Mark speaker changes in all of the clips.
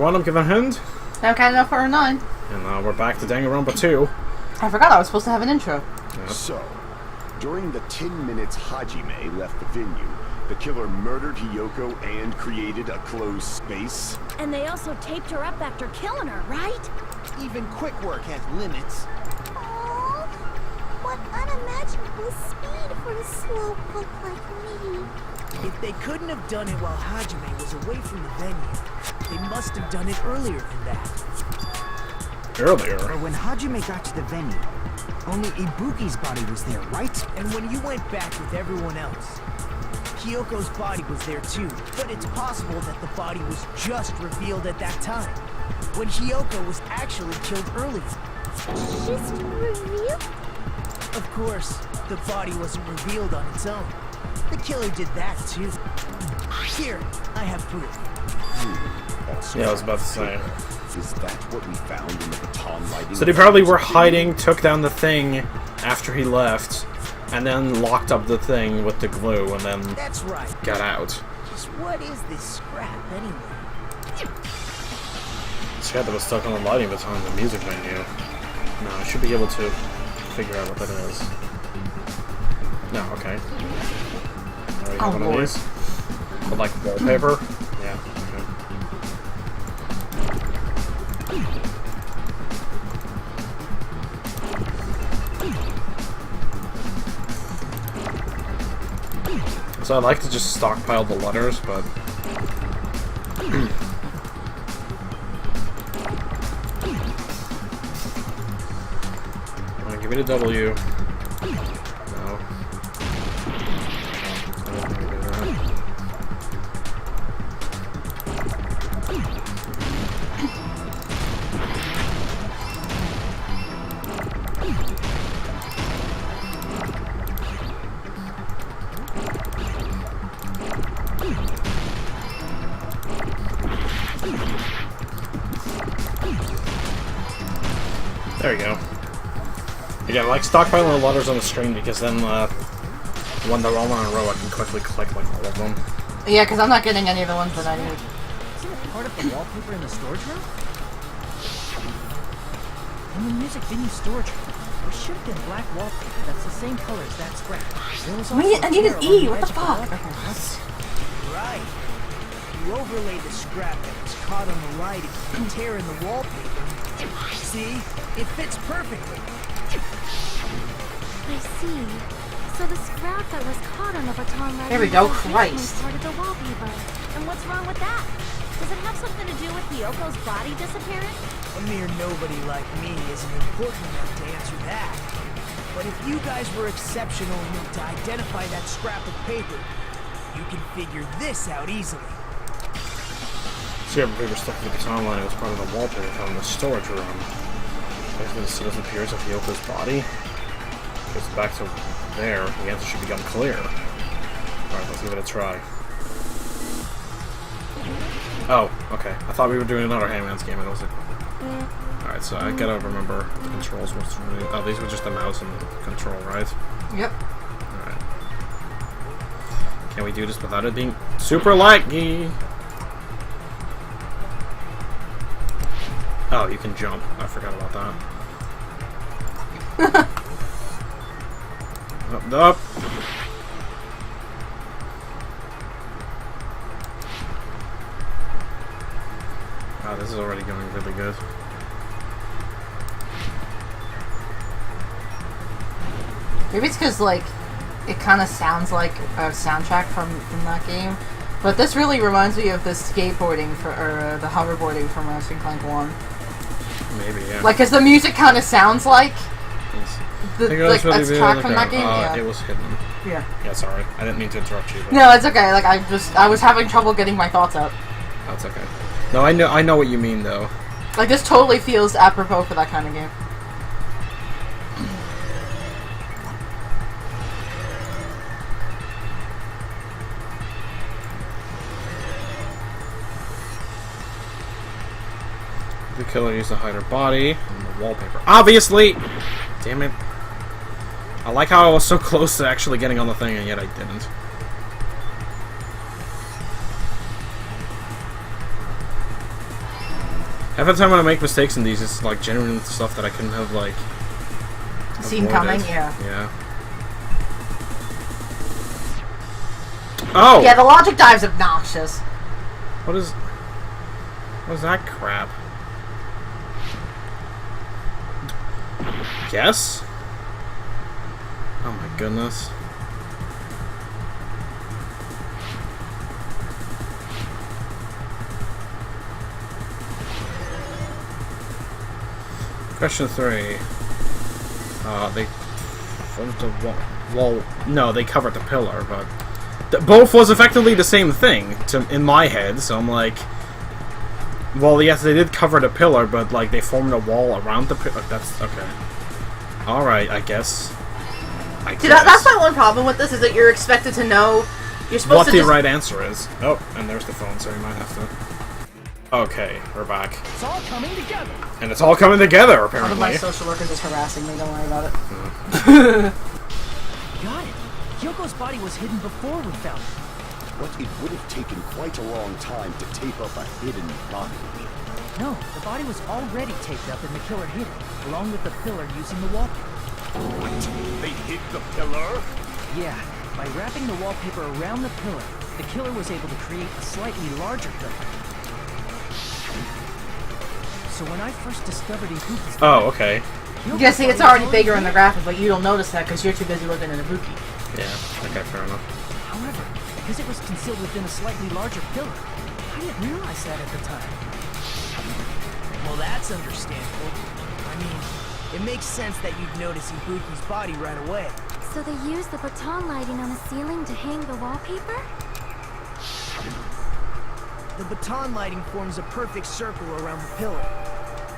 Speaker 1: everyone, I'm Given Hand.
Speaker 2: I'm Canada for 9.
Speaker 1: And we're back to Danganronpa 2.
Speaker 2: I forgot I was supposed to have an intro.
Speaker 1: Yep.
Speaker 3: So, during the 10 minutes Hajime left the venue, the killer murdered Hiyoko and created a closed space.
Speaker 4: And they also taped her up after killing her, right?
Speaker 5: Even quick work has limits.
Speaker 6: Aww, what unimaginable speed for a slowpoke like me.
Speaker 5: If they couldn't have done it while Hajime was away from the venue, they must have done it earlier than that.
Speaker 1: Earlier?
Speaker 7: Or when Hajime got to the venue, only Ibuki's body was there, right?
Speaker 5: And when you went back with everyone else, Hiyoko's body was there too, but it's possible that the body was just revealed at that time, when Hiyoko was actually killed earlier.
Speaker 6: Just revealed?
Speaker 5: Of course, the body wasn't revealed on its own. The killer did that too. Here, I have proof.
Speaker 1: Yeah, I was about to say.
Speaker 3: Is that what we found in the baton lighting?
Speaker 1: So they probably were hiding, took down the thing after he left, and then locked up the thing with the glue, and then
Speaker 5: That's right.
Speaker 1: got out.
Speaker 5: Just what is this scrap anyway?
Speaker 1: This guy that was stuck on the lighting baton in the music menu. No, I should be able to figure out what that is. No, okay. Already have one of these. But like wallpaper? Yeah, okay. So I'd like to just stockpile the letters, but... Give me the W. No. There you go. Again, like stockpiling the letters on the screen because then when they're all in a row, I can quickly click like all of them.
Speaker 2: Yeah, because I'm not getting any of the ones that I need.
Speaker 8: Isn't it part of the wallpaper in the storage room? In the music venue storage room, there should have been black wallpaper that's the same color as that scrap. There was also
Speaker 2: I need an E, what the fuck?
Speaker 5: Right. You overlay the scrap that was caught on the lighting and tear in the wallpaper. See? It fits perfectly.
Speaker 4: I see. So the scrap that was caught on the baton lighting
Speaker 2: There we go,
Speaker 4: was
Speaker 2: Christ.
Speaker 4: part of the wallpaper. And what's wrong with that? Does it have something to do with Hiyoko's body disappearing?
Speaker 5: A mere nobody like me isn't important enough to answer that. But if you guys were exceptional enough to identify that scrap of paper, you can figure this out easily.
Speaker 1: Scrap of paper stuck to the baton line was part of the wallpaper found in the storage room. Basically, the citizen appears of Hiyoko's body. Goes back to there, the answer should become clear. Alright, let's give it a try. Oh, okay. I thought we were doing another Hangman's game, and it was like... Alright, so I gotta remember the controls. Oh, these were just the mouse and the control, right?
Speaker 2: Yep.
Speaker 1: Alright. Can we do this without it being super laggy? Oh, you can jump. I forgot about that. Up. Wow, this is already going really good.
Speaker 2: Maybe it's because, like, it kind of sounds like a soundtrack from that game. But this really reminds me of the skateboarding, or the hoverboarding from Ratchet & Clank 1.
Speaker 1: Maybe, yeah.
Speaker 2: Like, because the music kind of sounds like a track from that game. Yeah.
Speaker 1: It was hidden.
Speaker 2: Yeah.
Speaker 1: Yeah, sorry. I didn't mean to interrupt you. But
Speaker 2: No, it's okay. Like, I was having trouble getting my thoughts out.
Speaker 1: that's okay. No, I know what you mean, though.
Speaker 2: Like, this totally feels apropos for that kind of game.
Speaker 1: The killer used to hide her body on the wallpaper. Obviously! Damn it. I like how I was so close to actually getting on the thing, and yet I didn't. Half the time when I make mistakes in these, it's like genuine stuff that I couldn't have like
Speaker 2: Seen
Speaker 1: avoided.
Speaker 2: coming, yeah.
Speaker 1: Yeah. Oh.
Speaker 2: Yeah, the logic dive's obnoxious.
Speaker 1: What is that crap? Yes? Oh my goodness. Question 3. They formed the wall. No, they covered the pillar, but both was effectively the same thing in my head. So I'm like, well, yes, they did cover the pillar, but like they formed a wall around the pillar. That's okay. All right, I guess.
Speaker 2: See, that's my one problem with this is that you're expected to know. You're supposed
Speaker 1: What
Speaker 2: to
Speaker 1: the
Speaker 2: just...
Speaker 1: right answer is. Oh, and there's the phone, so you might have to. Okay, we're back.
Speaker 5: It's all coming together.
Speaker 1: And it's all coming together,
Speaker 2: One of
Speaker 1: apparently.
Speaker 2: my social workers is harassing me. Don't worry about it.
Speaker 5: Got it. Kyoko's body was hidden before we found it.
Speaker 3: But it would have taken quite a long time to tape up a hidden body.
Speaker 8: No, the body was already taped up and the killer hid it, along with the pillar using the wallpaper.
Speaker 3: What? They hid the pillar?
Speaker 8: Yeah, by wrapping the wallpaper around the pillar, the killer was able to create a slightly larger pillar. So when I first discovered Ibuki's
Speaker 1: Oh, okay.
Speaker 2: Yeah, see, it's already bigger in the graphic, but you don't notice that because you're too busy looking at Ibuki.
Speaker 1: Yeah, okay, fair enough.
Speaker 8: However, because it was concealed within a slightly larger pillar, I didn't realize that at the time.
Speaker 5: Well, that's understandable. I mean, it makes sense that you'd notice Ibuki's body right away.
Speaker 6: So they used the baton lighting on the ceiling to hang the wallpaper?
Speaker 5: The baton lighting forms a perfect circle around the pillar.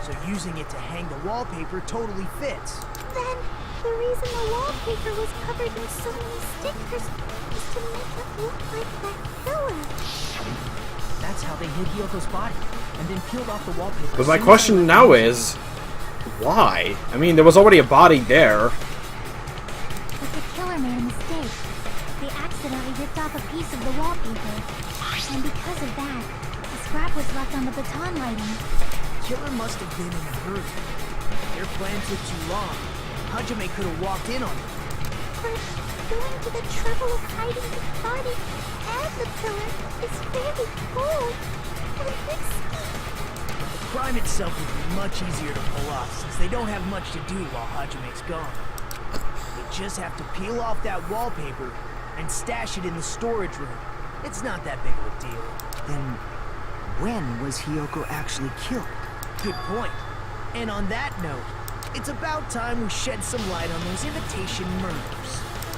Speaker 5: So using it to hang the wallpaper totally fits.
Speaker 6: Then, the reason the wallpaper was covered in so many stickers was to make it look like that pillar.
Speaker 8: That's how they hid Hyoko's body, and then peeled off the wallpaper.
Speaker 1: But my question now is, why? I mean, there was already a body there.
Speaker 6: But the killer made a mistake. They accidentally ripped off a piece of the wallpaper. And because of that, the scrap was left on the baton lighting.
Speaker 5: Killer must have been in a hurry. If their plan took too long, Hajime could have walked in on it.
Speaker 6: But going to the trouble of hiding the body and the pillar is very bold and risky.
Speaker 5: The crime itself would be much easier to pull off since they don't have much to do while Hajime's gone. They just have to peel off that wallpaper and stash it in the storage room. It's not that big of a deal.
Speaker 7: Then, when was Hyoko actually killed?
Speaker 5: Good point. And on that note, it's about time we shed some light on those imitation murders.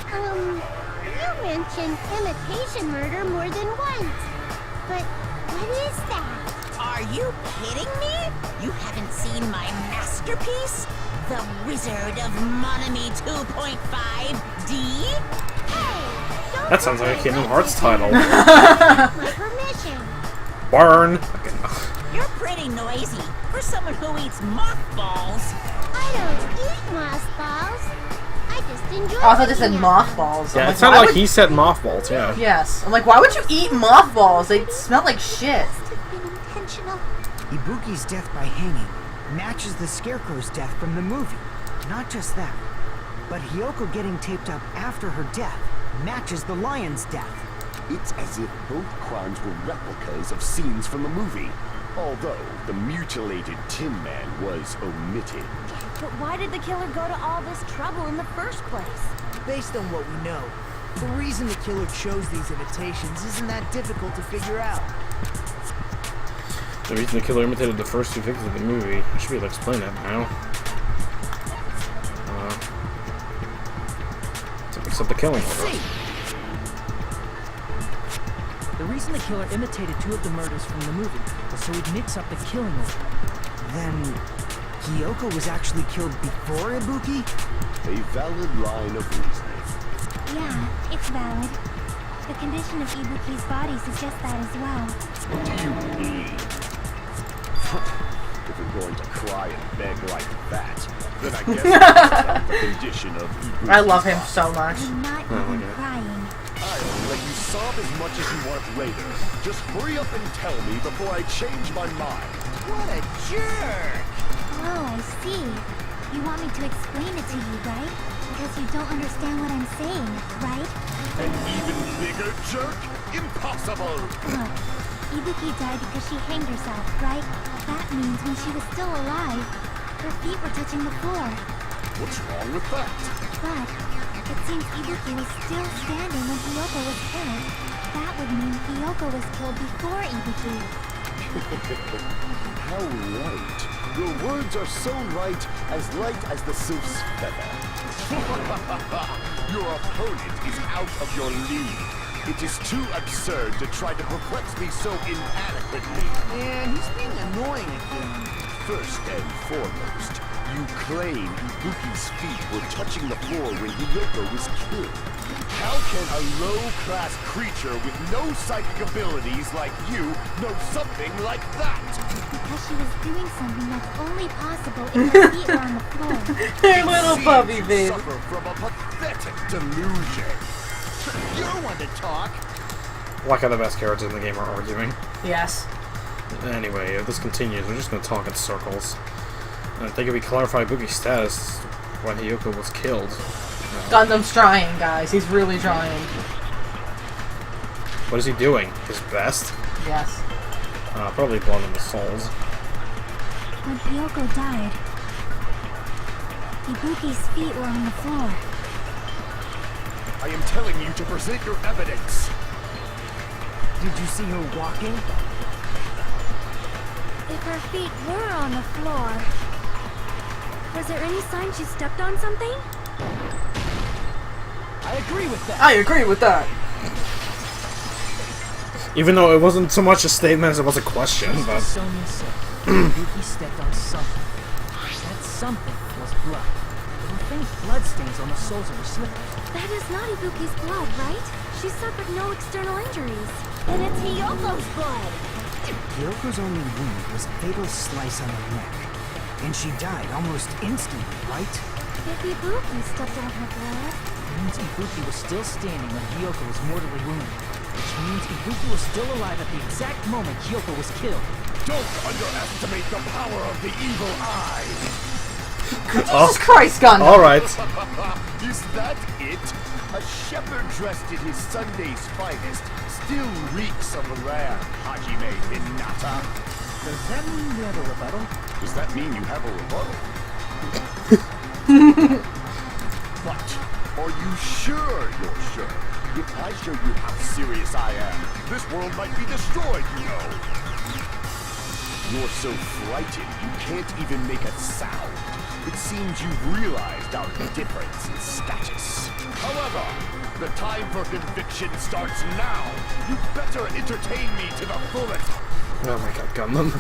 Speaker 6: You mentioned imitation murder more than once. But what is that?
Speaker 4: Are you kidding me? You haven't seen my masterpiece? The Wizard of Monami 2.5D?
Speaker 6: Hey, don't
Speaker 1: That sounds like a Kingdom Hearts title.
Speaker 6: my permission.
Speaker 1: Burn. Okay, no.
Speaker 4: You're pretty noisy for someone who eats mothballs.
Speaker 6: I don't eat mothballs. I just enjoy
Speaker 2: Oh, I thought they said
Speaker 6: eating them.
Speaker 2: mothballs. I'm
Speaker 1: Yeah, it
Speaker 2: like,
Speaker 1: sounded
Speaker 2: why
Speaker 1: like
Speaker 2: would-
Speaker 1: he said mothballs, yeah.
Speaker 2: Yes. I'm like, why would you eat mothballs? They smell like shit.
Speaker 6: Must have been intentional.
Speaker 7: Ibuki's death by hanging matches the Scarecrow's death from the movie. Not just that, but Hyoko getting taped up after her death matches the lion's death.
Speaker 3: It's as if both crimes were replicas of scenes from the movie. Although the mutilated Tin Man was omitted.
Speaker 4: But why did the killer go to all this trouble in the first place?
Speaker 5: Based on what we know, the reason the killer chose these imitations isn't that difficult to figure out.
Speaker 1: The reason the killer imitated the first two victims of the movie. I should be able to explain that now. To mix up the killing order.
Speaker 8: The reason the killer imitated two of the murders from the movie was so he'd mix up the killing order.
Speaker 7: Then, Hyoko was actually killed before Ibuki?
Speaker 3: A valid line of reasoning.
Speaker 6: Yeah, it's valid. The condition of Ibuki's body suggests that as well.
Speaker 3: What do you mean? If you're going to cry and beg like that, then I guess that's the condition of Ibuki's
Speaker 2: I love him
Speaker 3: body.
Speaker 2: so much.
Speaker 6: I'm not even crying.
Speaker 3: I'll let you sob as much as you want later. Just hurry up and tell me before I change my mind.
Speaker 5: What a jerk!
Speaker 6: Oh, I see. You want me to explain it to you, right? Because you don't understand what I'm saying, right?
Speaker 3: An even bigger jerk? Impossible!
Speaker 6: Look, Ibuki died because she hanged herself, right? That means when she was still alive, her feet were touching the floor.
Speaker 3: What's wrong with that?
Speaker 6: But it seems Ibuki was still standing when Hiyoko was killed. That would mean Hiyoko was killed before Ibuki.
Speaker 3: How right. Your words are so light as the sylph's feather. Your opponent is out of your league. It is too absurd to try to perplex me so inadequately.
Speaker 5: Yeah, he's being annoying again.
Speaker 3: First and foremost, you claim Ibuki's feet were touching the floor when Hiyoko was killed. How can a low-class creature with no psychic abilities like you know something like that?
Speaker 6: Because she was doing something that's only possible if her feet were on the floor.
Speaker 2: Hey, little puppy,
Speaker 3: You
Speaker 2: babe.
Speaker 3: suffer from a pathetic delusion.
Speaker 5: You're one to talk.
Speaker 1: Like how the best characters in the game are arguing.
Speaker 2: Yes.
Speaker 1: Anyway, if this continues, we're just gonna talk in circles. I think if we clarify Ibuki's status when Hiyoko was killed.
Speaker 2: Gundam's trying, guys. He's really trying.
Speaker 1: What is he doing? His best?
Speaker 2: Yes.
Speaker 1: Probably blood in the souls.
Speaker 6: When Hiyoko died, Ibuki's feet were on the floor.
Speaker 3: I am telling you to present your evidence.
Speaker 7: Did you see her walking?
Speaker 6: If her feet were on the floor, was there any sign she stepped on something?
Speaker 5: I agree with that.
Speaker 2: I agree with that.
Speaker 1: Even though it wasn't so much a statement as it was a question,
Speaker 8: Just
Speaker 1: but...
Speaker 8: as Sonia said, Ibuki stepped on something. That something was blood. There were faint bloodstains on the soles of her slippers.
Speaker 6: That is not Ibuki's blood, right? She suffered no external injuries. Then it's Hiyoko's blood.
Speaker 7: Hyoko's only wound was a fatal slice on her neck. And she died almost instantly, right?
Speaker 6: If Ibuki stepped on her blood,
Speaker 8: It means Ibuki was still standing when Hiyoko was mortally wounded. Which means Ibuki was still alive at the exact moment Hiyoko was killed.
Speaker 3: Don't underestimate the power of the evil eye.
Speaker 2: Jesus Christ, Gundam!
Speaker 1: Alright.
Speaker 3: Is that it? A shepherd dressed in his Sunday's finest still reeks of lamb, Hajime Hinata.
Speaker 8: Does that mean you have a rebuttal?
Speaker 3: Does that mean you have a rebuttal? But are you sure you're sure? If I show you how serious I am, this world might be destroyed, you know. You're so frightened you can't even make a sound. It seems you've realized our difference in status. However, the time for conviction starts now. You better entertain me to the fullest.
Speaker 1: Oh my god, Gundam.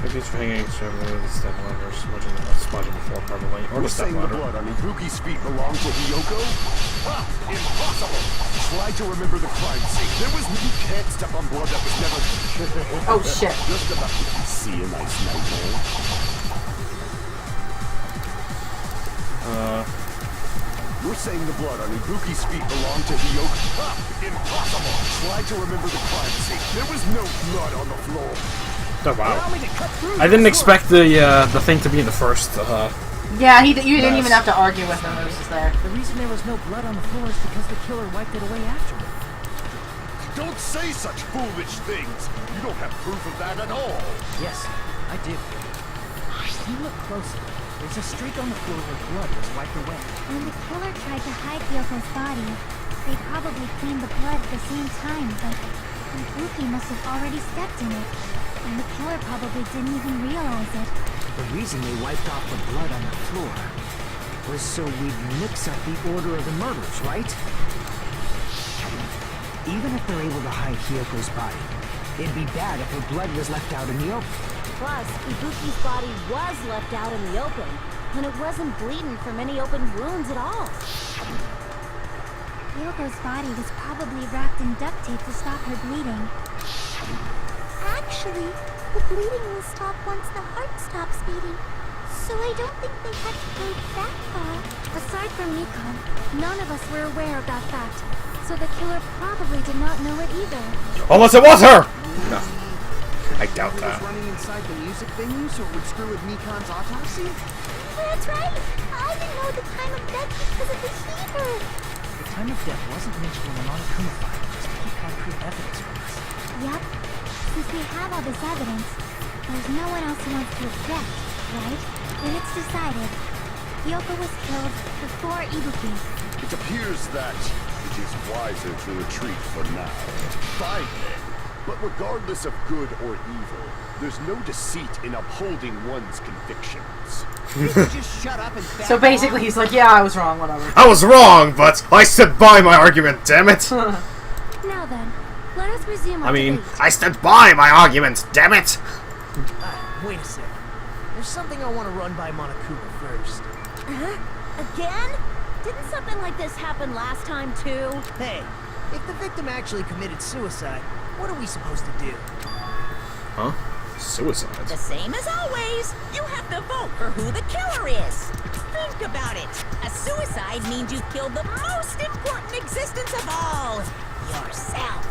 Speaker 1: Maybe it's for hanging extremely with the step ladder, smudging the floor probably. Or the
Speaker 3: You're
Speaker 1: step
Speaker 3: saying the
Speaker 1: ladder.
Speaker 3: blood on Ibuki's feet belonged to Hiyoko? Ha! Impossible! Try to remember the crime scene. You can't step on blood that was never...
Speaker 2: Oh shit.
Speaker 3: Just about to see a nice nightmare. You're saying the blood on Ibuki's feet belonged to Hiyoko? Ha! Impossible! Try to remember the crime scene. There was no blood on the floor.
Speaker 1: Oh wow.
Speaker 5: Allow me to cut through
Speaker 1: I didn't
Speaker 5: this
Speaker 1: expect the thing to be in the first,
Speaker 2: Yeah, you didn't even have to argue with him. It was just there.
Speaker 8: The reason there was no blood on the floor is because the killer wiped it away afterward.
Speaker 3: Don't say such foolish things. You don't have proof of that at all.
Speaker 8: Yes, I do. If you look closely, there's a streak on the floor where blood was wiped away.
Speaker 6: when the killer tried to hide Hyoko's body, they probably cleaned the blood at the same time, but Ibuki must have already stepped in it, and the killer probably didn't even realize it.
Speaker 7: The reason they wiped off the blood on the floor was so we'd mix up the order of the murders, right? Even if they're able to hide Hyoko's body, it'd be bad if her blood was left out in the open.
Speaker 4: Plus, Ibuki's body was left out in the open, and it wasn't bleeding from any open wounds at all.
Speaker 6: Hyoko's body was probably wrapped in duct tape to stop her bleeding. Actually, the bleeding will stop once the heart stops beating. So I don't think they had to go that far. Aside from Miko, none of us were aware of that fact. So the killer probably did not know it either.
Speaker 1: Unless it was her! No. I doubt
Speaker 9: Who was
Speaker 1: that.
Speaker 9: running inside the music venue so it would screw with Mikan's autopsy?
Speaker 6: That's right! I didn't know the time of death because of the heater!
Speaker 8: The time of death wasn't mentioned in the Monokuma file, just to keep concrete evidence from us.
Speaker 6: Yup. Since we have all this evidence, there's no one else who wants to object, right? Then it's decided. Kyoko was killed before Ibuki.
Speaker 3: It appears that it is wiser to retreat for now. Fine then. But regardless of good or evil, there's no deceit in upholding one's convictions.
Speaker 9: Just shut up and back
Speaker 2: So basically, he's like, yeah, I was wrong, whatever.
Speaker 1: I was wrong, but I stood by my argument, damn it!
Speaker 6: Now then, let us resume our
Speaker 1: I mean,
Speaker 6: debate.
Speaker 1: I stood by my argument, damn it!
Speaker 5: Wait a second. There's something I want to run by Monokuma first.
Speaker 4: Again? Didn't something like this happen last time, too?
Speaker 5: Hey, if the victim actually committed suicide, what are we supposed to do?
Speaker 1: Huh? Suicide?
Speaker 4: The same as always. You have to vote for who the killer is. Think about it. A suicide means you've killed the most important existence of all. Yourself.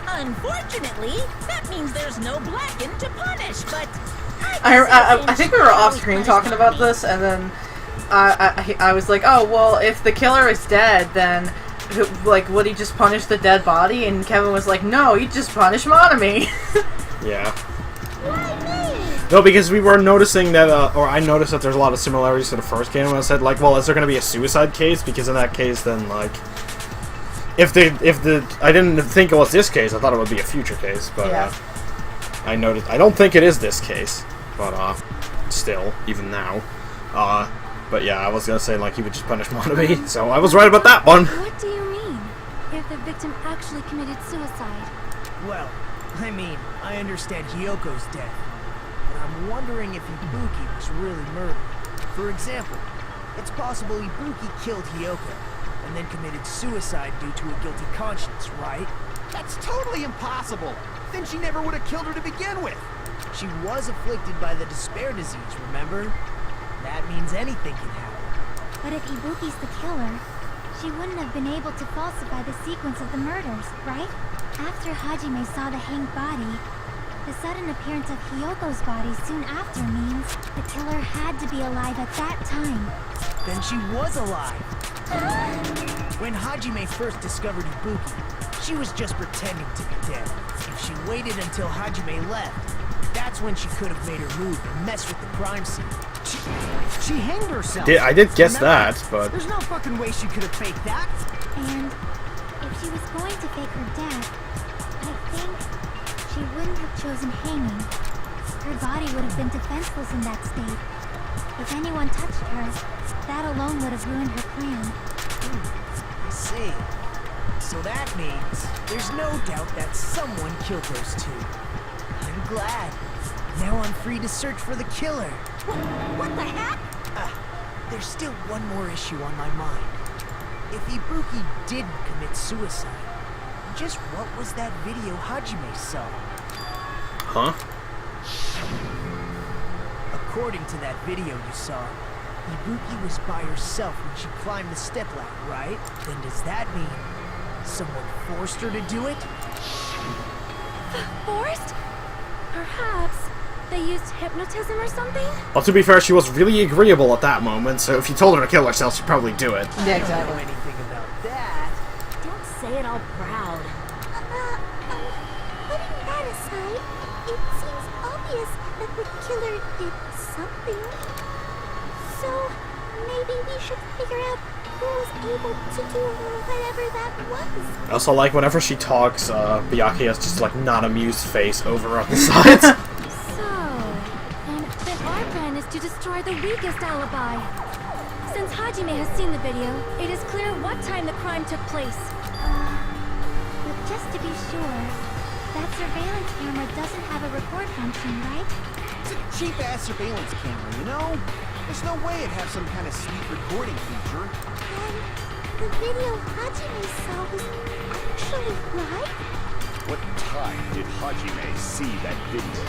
Speaker 4: Unfortunately, that means there's no Blacken to punish, but...
Speaker 2: I think we were off screen talking about this, and then I was like, oh, well, if the killer is dead, then, like, would he just punish the dead body? And Kevin was like, no, he'd just punish Monami.
Speaker 1: Yeah. No, because we were noticing that, or I noticed that there's a lot of similarities to the first game, and I said, like, well, is there going to be a suicide case? Because in that case, then, like, if the, I didn't think it was this case, I thought it would be a future case, but,
Speaker 2: Yeah.
Speaker 1: I noticed, I don't think it is this case, but, still, even now, but yeah, I was gonna say, like, he would just punish Monami, so I was right about that one.
Speaker 6: What do you mean? If the victim actually committed suicide?
Speaker 5: Well, I mean, I understand Hyoko's death, but I'm wondering if Ibuki was really murdered. For example, it's possible Ibuki killed Hyoko, and then committed suicide due to a guilty conscience, right?
Speaker 9: That's totally impossible. Then she never would have killed her to begin with.
Speaker 5: She was afflicted by the despair disease, remember? That means anything can happen.
Speaker 6: But if Ibuki's the killer, she wouldn't have been able to falsify the sequence of the murders, right? After Hajime saw the hanged body, the sudden appearance of Hyoko's body soon after means the killer had to be alive at that time.
Speaker 5: Then she was alive! When Hajime first discovered Ibuki, she was just pretending to be dead. If she waited until Hajime left, that's when she could have made her move and mess with the crime scene.
Speaker 9: She hanged herself.
Speaker 1: I did guess
Speaker 9: Remember?
Speaker 1: that, but...
Speaker 9: There's no fucking way she could have faked that.
Speaker 6: And if she was going to fake her death, I think she wouldn't have chosen hanging. Her body would have been defenseless in that state. If anyone touched her, that alone would have ruined her plan.
Speaker 5: I see. So that means there's no doubt that someone killed those two. I'm glad. Now I'm free to search for the killer.
Speaker 4: What the heck?
Speaker 5: There's still one more issue on my mind. If Ibuki didn't commit suicide, just what was that video Hajime saw?
Speaker 1: Huh?
Speaker 5: According to that video you saw, Ibuki was by herself when she climbed the stepladder, right? Then does that mean someone forced her to do it?
Speaker 6: Forced? Perhaps they used hypnotism or something?
Speaker 1: Well, to be fair, she was really agreeable at that moment, so if you told her to kill herself, she'd probably do it.
Speaker 2: Yeah,
Speaker 5: I don't know
Speaker 2: exactly.
Speaker 5: anything about that.
Speaker 4: Don't say it all proud.
Speaker 6: Putting that aside, it seems obvious that the killer did something. So, maybe we should figure out who was able to do whatever that was.
Speaker 1: I also like whenever she talks, Byakuya has just like not amused face over on the sides.
Speaker 6: So, then our plan is to destroy the weakest alibi. Since Hajime has seen the video, it is clear what time the crime took place. But just to be sure, that surveillance camera doesn't have a record function, right?
Speaker 9: It's a cheap-ass surveillance camera, you know? There's no way it'd have some kind of sweet recording feature.
Speaker 6: And the video Hajime saw was actually live?
Speaker 3: What time did Hajime see that video?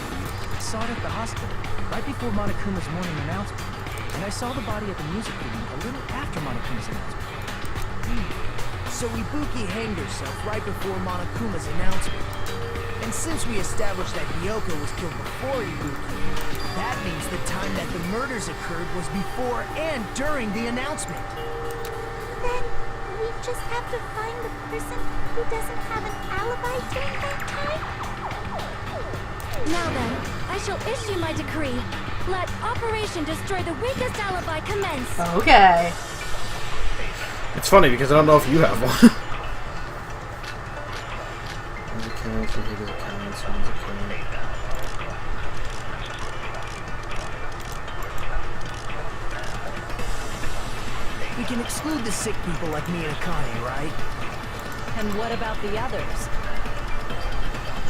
Speaker 8: I saw it at the hospital, right before Monokuma's morning announcement. And I saw the body at the music venue a little after Monokuma's announcement.
Speaker 5: So Ibuki hanged herself right before Monokuma's announcement. And since we established that Hiyoko was killed before Ibuki, that means the time that the murders occurred was before and during the announcement.
Speaker 6: Then we just have to find the person who doesn't have an alibi during that time? Now then, I shall issue my decree. Let Operation Destroy the Weakest Alibi commence.
Speaker 2: Okay.
Speaker 1: It's funny because I don't know if you have one.
Speaker 5: We can exclude the sick people like me and Akane, right?
Speaker 4: And what about the others?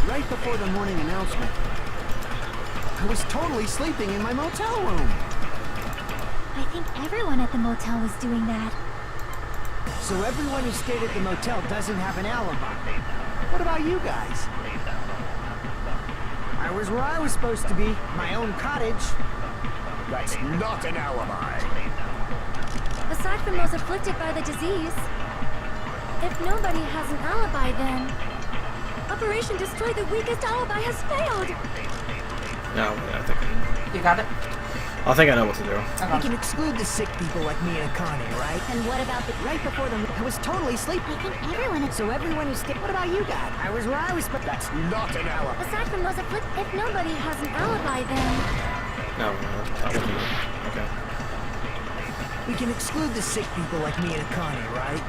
Speaker 9: Right before the morning announcement, I was totally sleeping in my motel room.
Speaker 6: I think everyone at the motel was doing that.
Speaker 7: So everyone who stayed at the motel doesn't have an alibi. What about you guys? I was where I was supposed to be, my own cottage.
Speaker 3: That's not an alibi.
Speaker 6: Aside from those afflicted by the disease, if nobody has an alibi, then Operation Destroy the Weakest Alibi has failed.
Speaker 1: No, I think I think I know what to do.
Speaker 5: We can exclude the sick people like me and Akane, right?
Speaker 6: And what about the
Speaker 7: Right before the I was totally sleeping.
Speaker 6: I think everyone.
Speaker 7: So everyone who stayed. What about you guys? I was where I was supposed.
Speaker 3: That's not an alibi.
Speaker 6: Aside from those afflicted, if nobody has an alibi, then
Speaker 1: No, that wasn't it. Okay.
Speaker 5: We can exclude the sick people like me and Akane, right?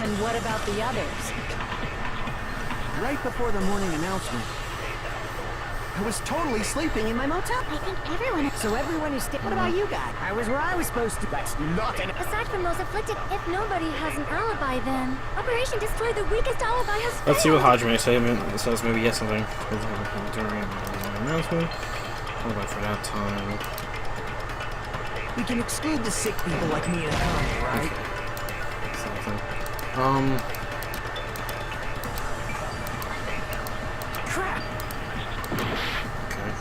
Speaker 4: And what about the others?
Speaker 9: Right before the morning announcement, I was totally sleeping in my motel.
Speaker 6: I think everyone.
Speaker 7: So everyone who stayed. What about you guys? I was where I was supposed to.
Speaker 3: That's not an
Speaker 6: Aside from those afflicted, if nobody has an alibi, then Operation Destroy the Weakest Alibi has failed.
Speaker 1: Let's see what Hajime says. Maybe he has something during the announcement. What about for that time?
Speaker 5: We can exclude the sick people like me and Akane, right?
Speaker 1: Something.
Speaker 5: Crap!
Speaker 1: Okay.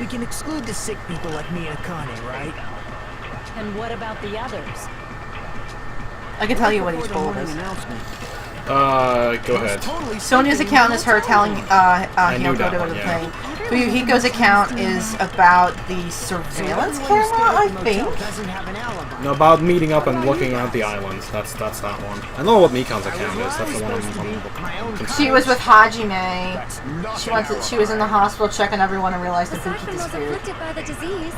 Speaker 5: We can exclude the sick people like me and Akane, right?
Speaker 4: And what about the others?
Speaker 2: I can tell you what
Speaker 9: Before
Speaker 2: each
Speaker 9: the
Speaker 2: bullet
Speaker 9: morning
Speaker 2: is.
Speaker 9: announcement,
Speaker 1: Go
Speaker 9: I was
Speaker 1: ahead.
Speaker 9: totally
Speaker 2: Sonia's
Speaker 9: sleeping in my
Speaker 2: account is her
Speaker 9: motel
Speaker 2: telling
Speaker 9: room.
Speaker 1: knew
Speaker 2: Hiyoko
Speaker 1: that
Speaker 2: to
Speaker 1: one,
Speaker 2: the
Speaker 1: yeah.
Speaker 2: thing. Fuyuhiko's account is about the surveillance camera, I think.
Speaker 7: Doesn't have an alibi.
Speaker 1: No, about meeting up and looking at the islands. That's that one. I know what Mikan's account is. That's the one I'm concerned.
Speaker 2: She was with Hajime.
Speaker 3: That's not
Speaker 2: She
Speaker 3: an
Speaker 2: went to,
Speaker 3: alibi.
Speaker 2: she was in the hospital checking everyone and realized that
Speaker 6: Aside
Speaker 2: Buki
Speaker 6: from those
Speaker 2: disappeared.
Speaker 6: afflicted by the disease,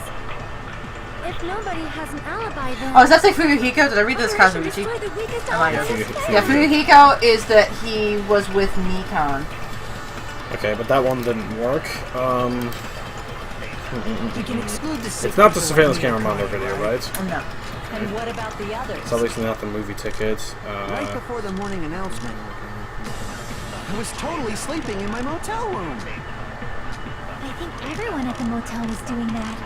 Speaker 6: if nobody has an alibi, then
Speaker 2: Oh, does that say Fuyuhiko? Did I read this
Speaker 6: Operation
Speaker 2: Kazuichi?
Speaker 6: Destroy the Weakest
Speaker 2: I might
Speaker 6: Alibi
Speaker 2: have.
Speaker 6: has failed.
Speaker 2: Yeah, Fuyuhiko is that he was with Mikan.
Speaker 1: Okay, but that one didn't work.
Speaker 5: We can exclude the sick
Speaker 1: It's not the
Speaker 5: people
Speaker 1: surveillance
Speaker 5: like me
Speaker 1: camera
Speaker 5: and
Speaker 1: monitor
Speaker 5: Akane,
Speaker 1: video, right?
Speaker 2: No.
Speaker 4: And what about the others?
Speaker 1: It's obviously not the movie ticket.
Speaker 9: Right before the morning announcement, I was totally sleeping in my motel room.
Speaker 6: I think everyone at the motel was doing that.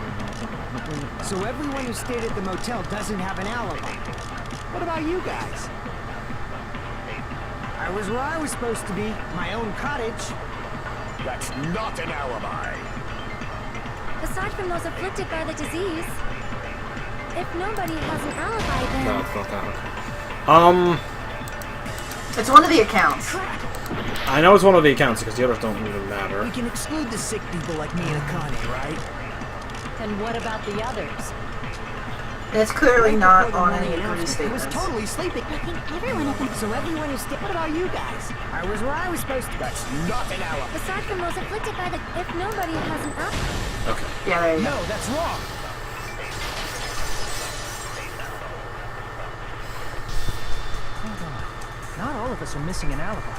Speaker 7: So everyone who stayed at the motel doesn't have an alibi. What about you guys? I was where I was supposed to be, my own cottage.
Speaker 3: That's not an alibi.
Speaker 6: Aside from those afflicted by the disease, if nobody has an alibi, then
Speaker 1: No, it's not that one.
Speaker 2: It's one of the accounts.
Speaker 1: I know it's one of the accounts because the others don't really matter.
Speaker 5: We can exclude the sick people like me and Akane, right?
Speaker 4: And what about the others?
Speaker 2: It's clearly
Speaker 9: Right
Speaker 2: not
Speaker 9: before
Speaker 2: on
Speaker 9: the
Speaker 2: any
Speaker 9: morning
Speaker 2: agree
Speaker 9: announcement, I was
Speaker 2: statements.
Speaker 9: totally sleeping.
Speaker 6: I think everyone at the
Speaker 7: So everyone who stayed. What about you guys? I was where I was supposed to.
Speaker 3: That's not an alibi.
Speaker 6: aside from those afflicted by the if nobody has an alibi.
Speaker 1: Okay.
Speaker 2: Yeah, there you go.
Speaker 5: No, that's wrong!
Speaker 8: Hold on. Not all of us are missing an alibi.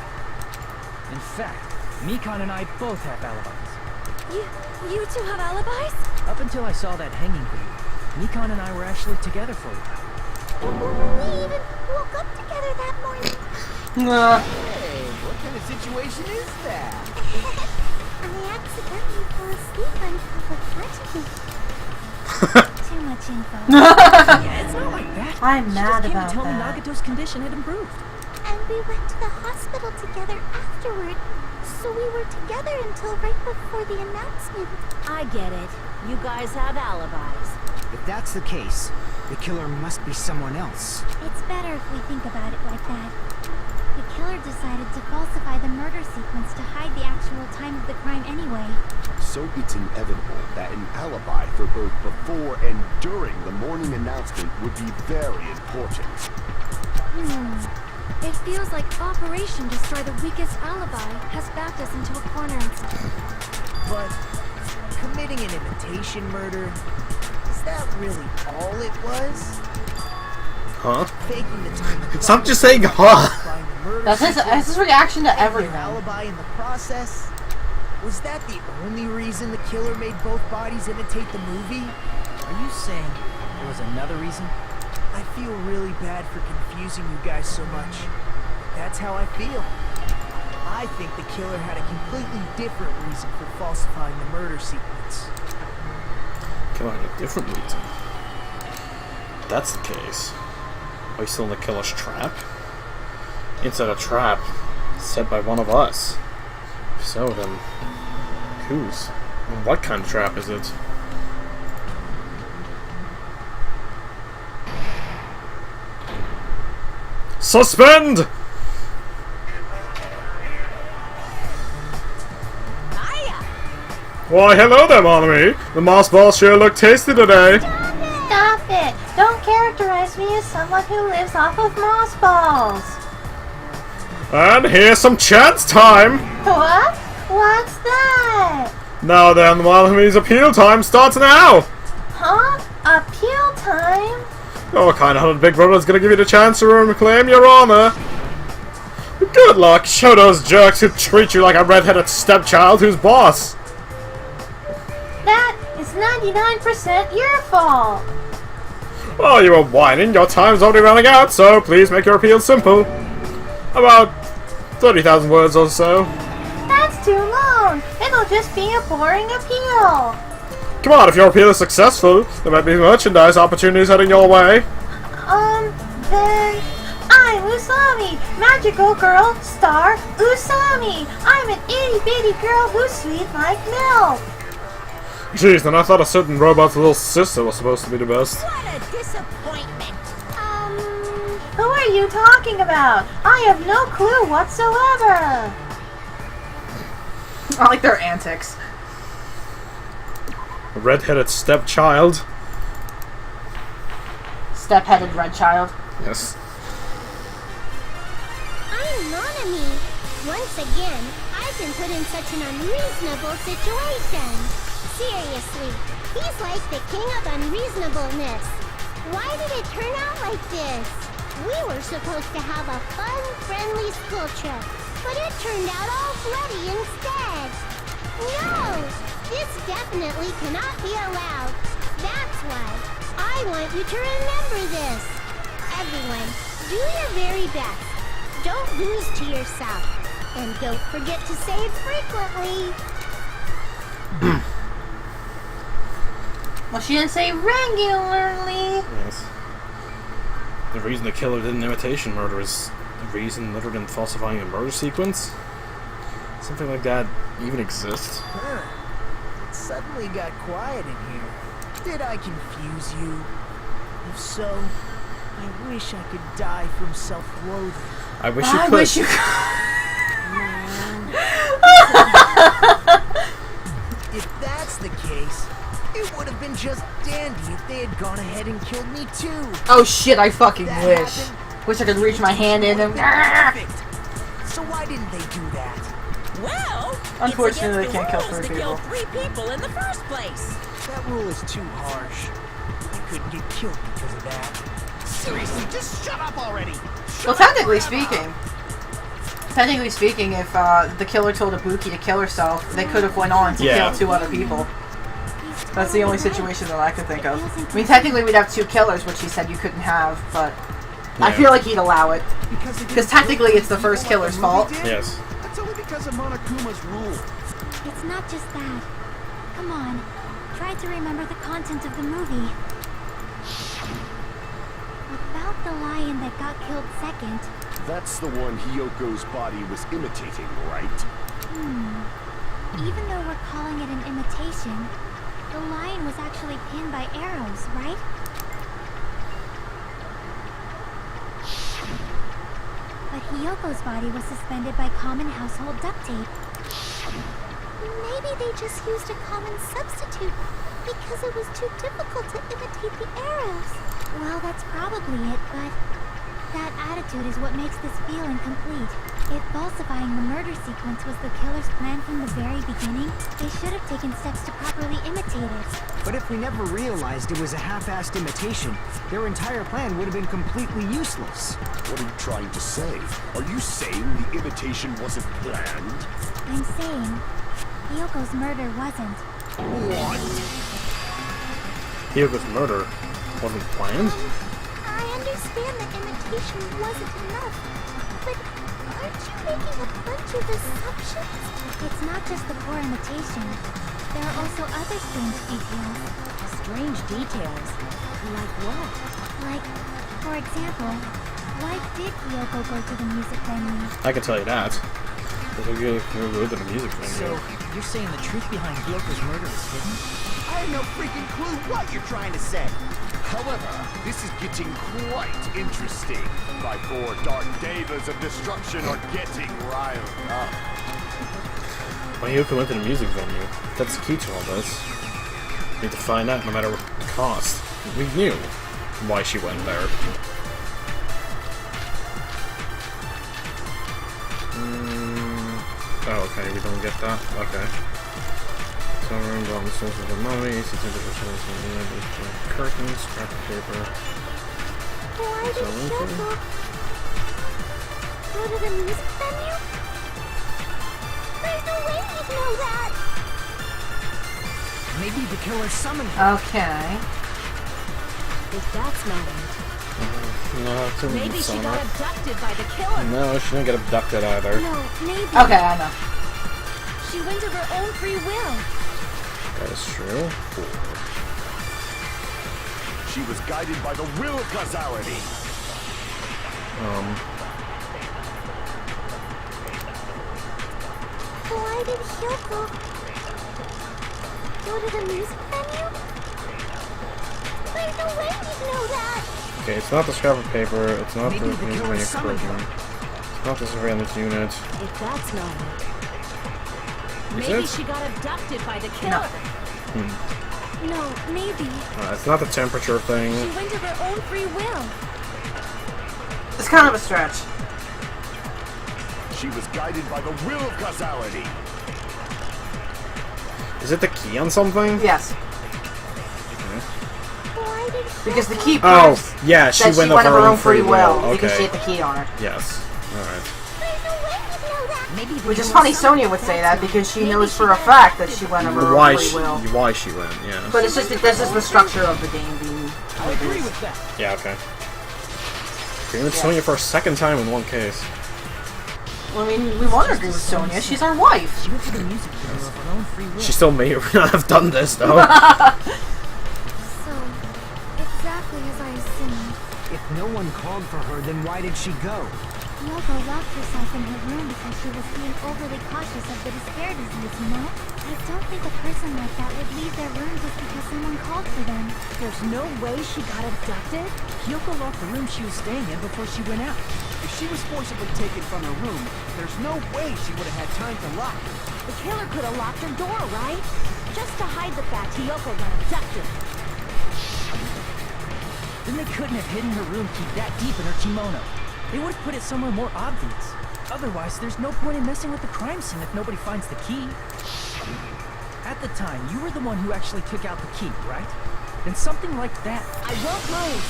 Speaker 8: In fact, Mikan and I both have alibis.
Speaker 6: You two have alibis?
Speaker 8: Up until I saw that hanging video, Mikan and I were actually together for a while.
Speaker 6: We even woke up together that morning.
Speaker 9: Hey, what kind of situation is that?
Speaker 6: I accidentally fell asleep on top of Hajime. Too much info.
Speaker 8: It's not like that.
Speaker 2: I'm
Speaker 8: She
Speaker 2: mad
Speaker 8: just came
Speaker 2: about
Speaker 8: to tell me
Speaker 2: that.
Speaker 8: Nagato's condition had improved.
Speaker 6: And we went to the hospital together afterward. So we were together until right before the announcement.
Speaker 4: I get it. You guys have alibis.
Speaker 7: If that's the case, the killer must be someone else.
Speaker 6: It's better if we think about it like that. The killer decided to falsify the murder sequence to hide the actual time of the crime anyway.
Speaker 3: So it's inevitable that an alibi for both before and during the morning announcement would be very important.
Speaker 6: It feels like Operation Destroy the Weakest Alibi has backed us into a corner.
Speaker 5: But committing an imitation murder, is that really all it was?
Speaker 1: Huh?
Speaker 5: Faking the time the
Speaker 1: Stop just saying huh.
Speaker 2: That's his reaction to
Speaker 5: Your
Speaker 2: everything.
Speaker 5: alibi in the process? Was that the only reason the killer made both bodies imitate the movie?
Speaker 8: Are you saying there was another reason?
Speaker 5: I feel really bad for confusing you guys so much. That's how I feel. I think the killer had a completely different reason for falsifying the murder sequence.
Speaker 1: Killer had a different reason. If that's the case, are you still in the killer's trap? Inside a trap set by one of us. If so, then whose? And what kind of trap is it? Suspend!
Speaker 4: Hiya!
Speaker 1: Why, hello there, Monomi. The moss balls sure look tasty today.
Speaker 6: Stop it! Don't characterize me as someone who lives off of moss balls!
Speaker 1: And here's some chance time.
Speaker 6: What? What's that?
Speaker 1: Now then, the Monomi's appeal time starts now.
Speaker 6: Huh? Appeal time?
Speaker 1: Oh, kind of how the Big Brother's gonna give you the chance to reclaim your honor. Good luck. Show those jerks who treat you like a red-headed stepchild who's boss.
Speaker 6: That is 99% your fault!
Speaker 1: While you were whining, your time's already running out, so please make your appeal simple. About 30,000 words or so.
Speaker 6: That's too long! It'll just be a boring appeal!
Speaker 1: Come on, if your appeal is successful, there might be merchandise opportunities heading your way.
Speaker 6: Then... I'm Usami! Magical girl, star Usami! I'm an itty-bitty girl who's sweet like milk!
Speaker 1: Jeez, then I thought a certain robot's little sister was supposed to be the best.
Speaker 4: What a disappointment!
Speaker 6: Who are you talking about? I have no clue whatsoever!
Speaker 2: I like their antics.
Speaker 1: A red-headed stepchild.
Speaker 2: Step-headed red child.
Speaker 1: Yes.
Speaker 6: I'm Monami. Once again, I've been put in such an unreasonable situation. Seriously, he's like the king of unreasonableness. Why did it turn out like this? We were supposed to have a fun, friendly school trip, but it turned out all bloody instead. No! This definitely cannot be allowed. That's why I want you to remember this. Everyone, do your very best. Don't lose to yourself. And don't forget to save frequently.
Speaker 2: Well, she didn't say regularly.
Speaker 1: Yes. The reason the killer did an imitation murder is the reason other than falsifying a murder sequence? Something like that even exists?
Speaker 5: Huh. It suddenly got quiet in here. Did I confuse you? If so, I wish I could die from self-loathing.
Speaker 1: I wish you could.
Speaker 2: I wish you could.
Speaker 5: If that's the case, it would have been just dandy if they had gone ahead and killed me too.
Speaker 2: Oh shit, I fucking
Speaker 5: That
Speaker 2: wish.
Speaker 5: happened.
Speaker 2: Wish I could reach my hand in and...
Speaker 5: Perfect. So why didn't they do that?
Speaker 4: Well,
Speaker 2: Unfortunately,
Speaker 4: it's
Speaker 2: they
Speaker 4: against
Speaker 2: can't
Speaker 4: the
Speaker 2: kill
Speaker 4: rules
Speaker 2: three
Speaker 4: to kill
Speaker 2: people.
Speaker 4: 3 people in the first place.
Speaker 5: That rule is too harsh. I couldn't get killed because of that.
Speaker 9: Seriously, just shut up already!
Speaker 2: Well, technically speaking, if the killer told Ibuki to kill herself, they could have went on to
Speaker 1: Yeah.
Speaker 2: kill 2 other people. That's the only situation that I could think of. I mean, technically we'd have 2 killers, which he said you couldn't have, but I
Speaker 1: Yeah.
Speaker 2: feel like he'd allow it.
Speaker 9: Because
Speaker 2: technically it's the first killer's fault.
Speaker 1: Yes.
Speaker 9: That's only because of Monokuma's rule.
Speaker 6: It's not just that. Come on. Try to remember the content of the movie. About the lion that got killed second.
Speaker 3: That's the one Hyoko's body was imitating, right?
Speaker 6: Even though we're calling it an imitation, the lion was actually pinned by arrows, right? But Hiyoko's body was suspended by common household duct tape. Maybe they just used a common substitute because it was too difficult to imitate the arrows. Well, that's probably it, but that attitude is what makes this feel incomplete. If falsifying the murder sequence was the killer's plan from the very beginning, they should have taken steps to properly imitate it.
Speaker 7: But if we never realized it was a half-assed imitation, their entire plan would have been completely useless.
Speaker 3: What are you trying to say? Are you saying the imitation wasn't planned?
Speaker 6: I'm saying, Hyoko's murder wasn't.
Speaker 3: What?
Speaker 1: Hyoko's murder wasn't planned?
Speaker 6: I understand that imitation wasn't enough, but aren't you making a bunch of assumptions? It's not just the poor imitation. There are also other strange details.
Speaker 4: Strange details? Like what?
Speaker 6: Like, for example, why did Hyoko go to the music venue?
Speaker 1: I can tell you that. Because we go to the music
Speaker 8: So,
Speaker 1: venue.
Speaker 8: you're saying the truth behind Hyoko's murder is hidden?
Speaker 9: I have no freaking clue what you're trying to say.
Speaker 3: However, this is getting quite interesting. My 4 dark devas of destruction are getting riled up.
Speaker 1: When Hyoko went to the music venue, that's the key to all this. We need to find out no matter what the cost. We knew why she went there. Oh, okay, we don't get that. Okay. Room, bottom source of the mummy, curtains, scrap of paper.
Speaker 6: Why did Hyoko go to the music venue? There's no way he'd know that!
Speaker 7: Maybe the killer summoned her.
Speaker 2: Okay.
Speaker 4: If that's not it.
Speaker 1: No, it's a
Speaker 4: Maybe she
Speaker 1: summer.
Speaker 4: got abducted by the killer.
Speaker 1: No, she didn't get abducted either.
Speaker 6: No, maybe.
Speaker 2: Okay, I know.
Speaker 6: She went of her own free will.
Speaker 1: That is true.
Speaker 3: She was guided by the will of causality.
Speaker 6: Why did Hyoko go to the music venue? There's no way he'd know that!
Speaker 1: Okay, it's not the scrap of paper, it's not
Speaker 7: Maybe
Speaker 1: the
Speaker 7: the
Speaker 1: music
Speaker 7: killer
Speaker 1: venue
Speaker 7: summoned
Speaker 1: curtain. It's not the surveillance unit.
Speaker 4: If that's not it.
Speaker 1: Is
Speaker 4: Maybe
Speaker 1: it?
Speaker 4: she got abducted by the killer.
Speaker 6: No, maybe.
Speaker 1: It's not the temperature thing.
Speaker 6: She went of her own free will.
Speaker 2: It's kind of a stretch.
Speaker 3: She was guided by the will of causality.
Speaker 1: Is it the key on something?
Speaker 2: Yes.
Speaker 6: Why did Hyoko...
Speaker 2: Because the key
Speaker 1: Oh,
Speaker 2: proves
Speaker 1: yeah, she
Speaker 2: that
Speaker 1: went
Speaker 2: she went
Speaker 1: of her own free will.
Speaker 2: because she
Speaker 1: Okay.
Speaker 2: had the key on her.
Speaker 1: Yes. Alright.
Speaker 6: There's no way he'd know that!
Speaker 4: Maybe the
Speaker 2: Which is
Speaker 4: killer
Speaker 2: funny
Speaker 4: summoned
Speaker 2: Sonya would say that because she
Speaker 4: Maybe
Speaker 2: knows
Speaker 4: she
Speaker 2: for a
Speaker 4: got
Speaker 2: fact that
Speaker 4: abducted
Speaker 2: she went of her
Speaker 1: Why
Speaker 2: own free
Speaker 1: she,
Speaker 2: will.
Speaker 1: why she went, yeah.
Speaker 2: But it's just that's just the structure of the game being.
Speaker 9: I agree with that.
Speaker 1: Yeah, okay. Agreeing with Sonya for a second time in one case.
Speaker 2: Well, I mean, we want to agree with Sonya. She's our wife.
Speaker 8: She went to the music venue of her own free will.
Speaker 1: She still may or may not have done this, though.
Speaker 6: So, exactly as I assumed.
Speaker 7: If no one called for her, then why did she go?
Speaker 6: Hyoko locked herself in her room because she was being overly cautious of the despair disease, you know? I don't think a person like that would leave their room just because someone called for them.
Speaker 4: There's no way she got abducted?
Speaker 8: Hyoko locked the room she was staying in before she went out.
Speaker 9: If she was forcibly taken from her room, there's no way she would have had time to lock her.
Speaker 4: The killer could have locked her door, right? Just to hide the fact Hyoko got abducted.
Speaker 8: Then they couldn't have hidden her room key that deep in her kimono. They would have put it somewhere more obvious. Otherwise, there's no point in messing with the crime scene if nobody finds the key. At the time, you were the one who actually took out the key, right? Then something like that.
Speaker 4: I won't move.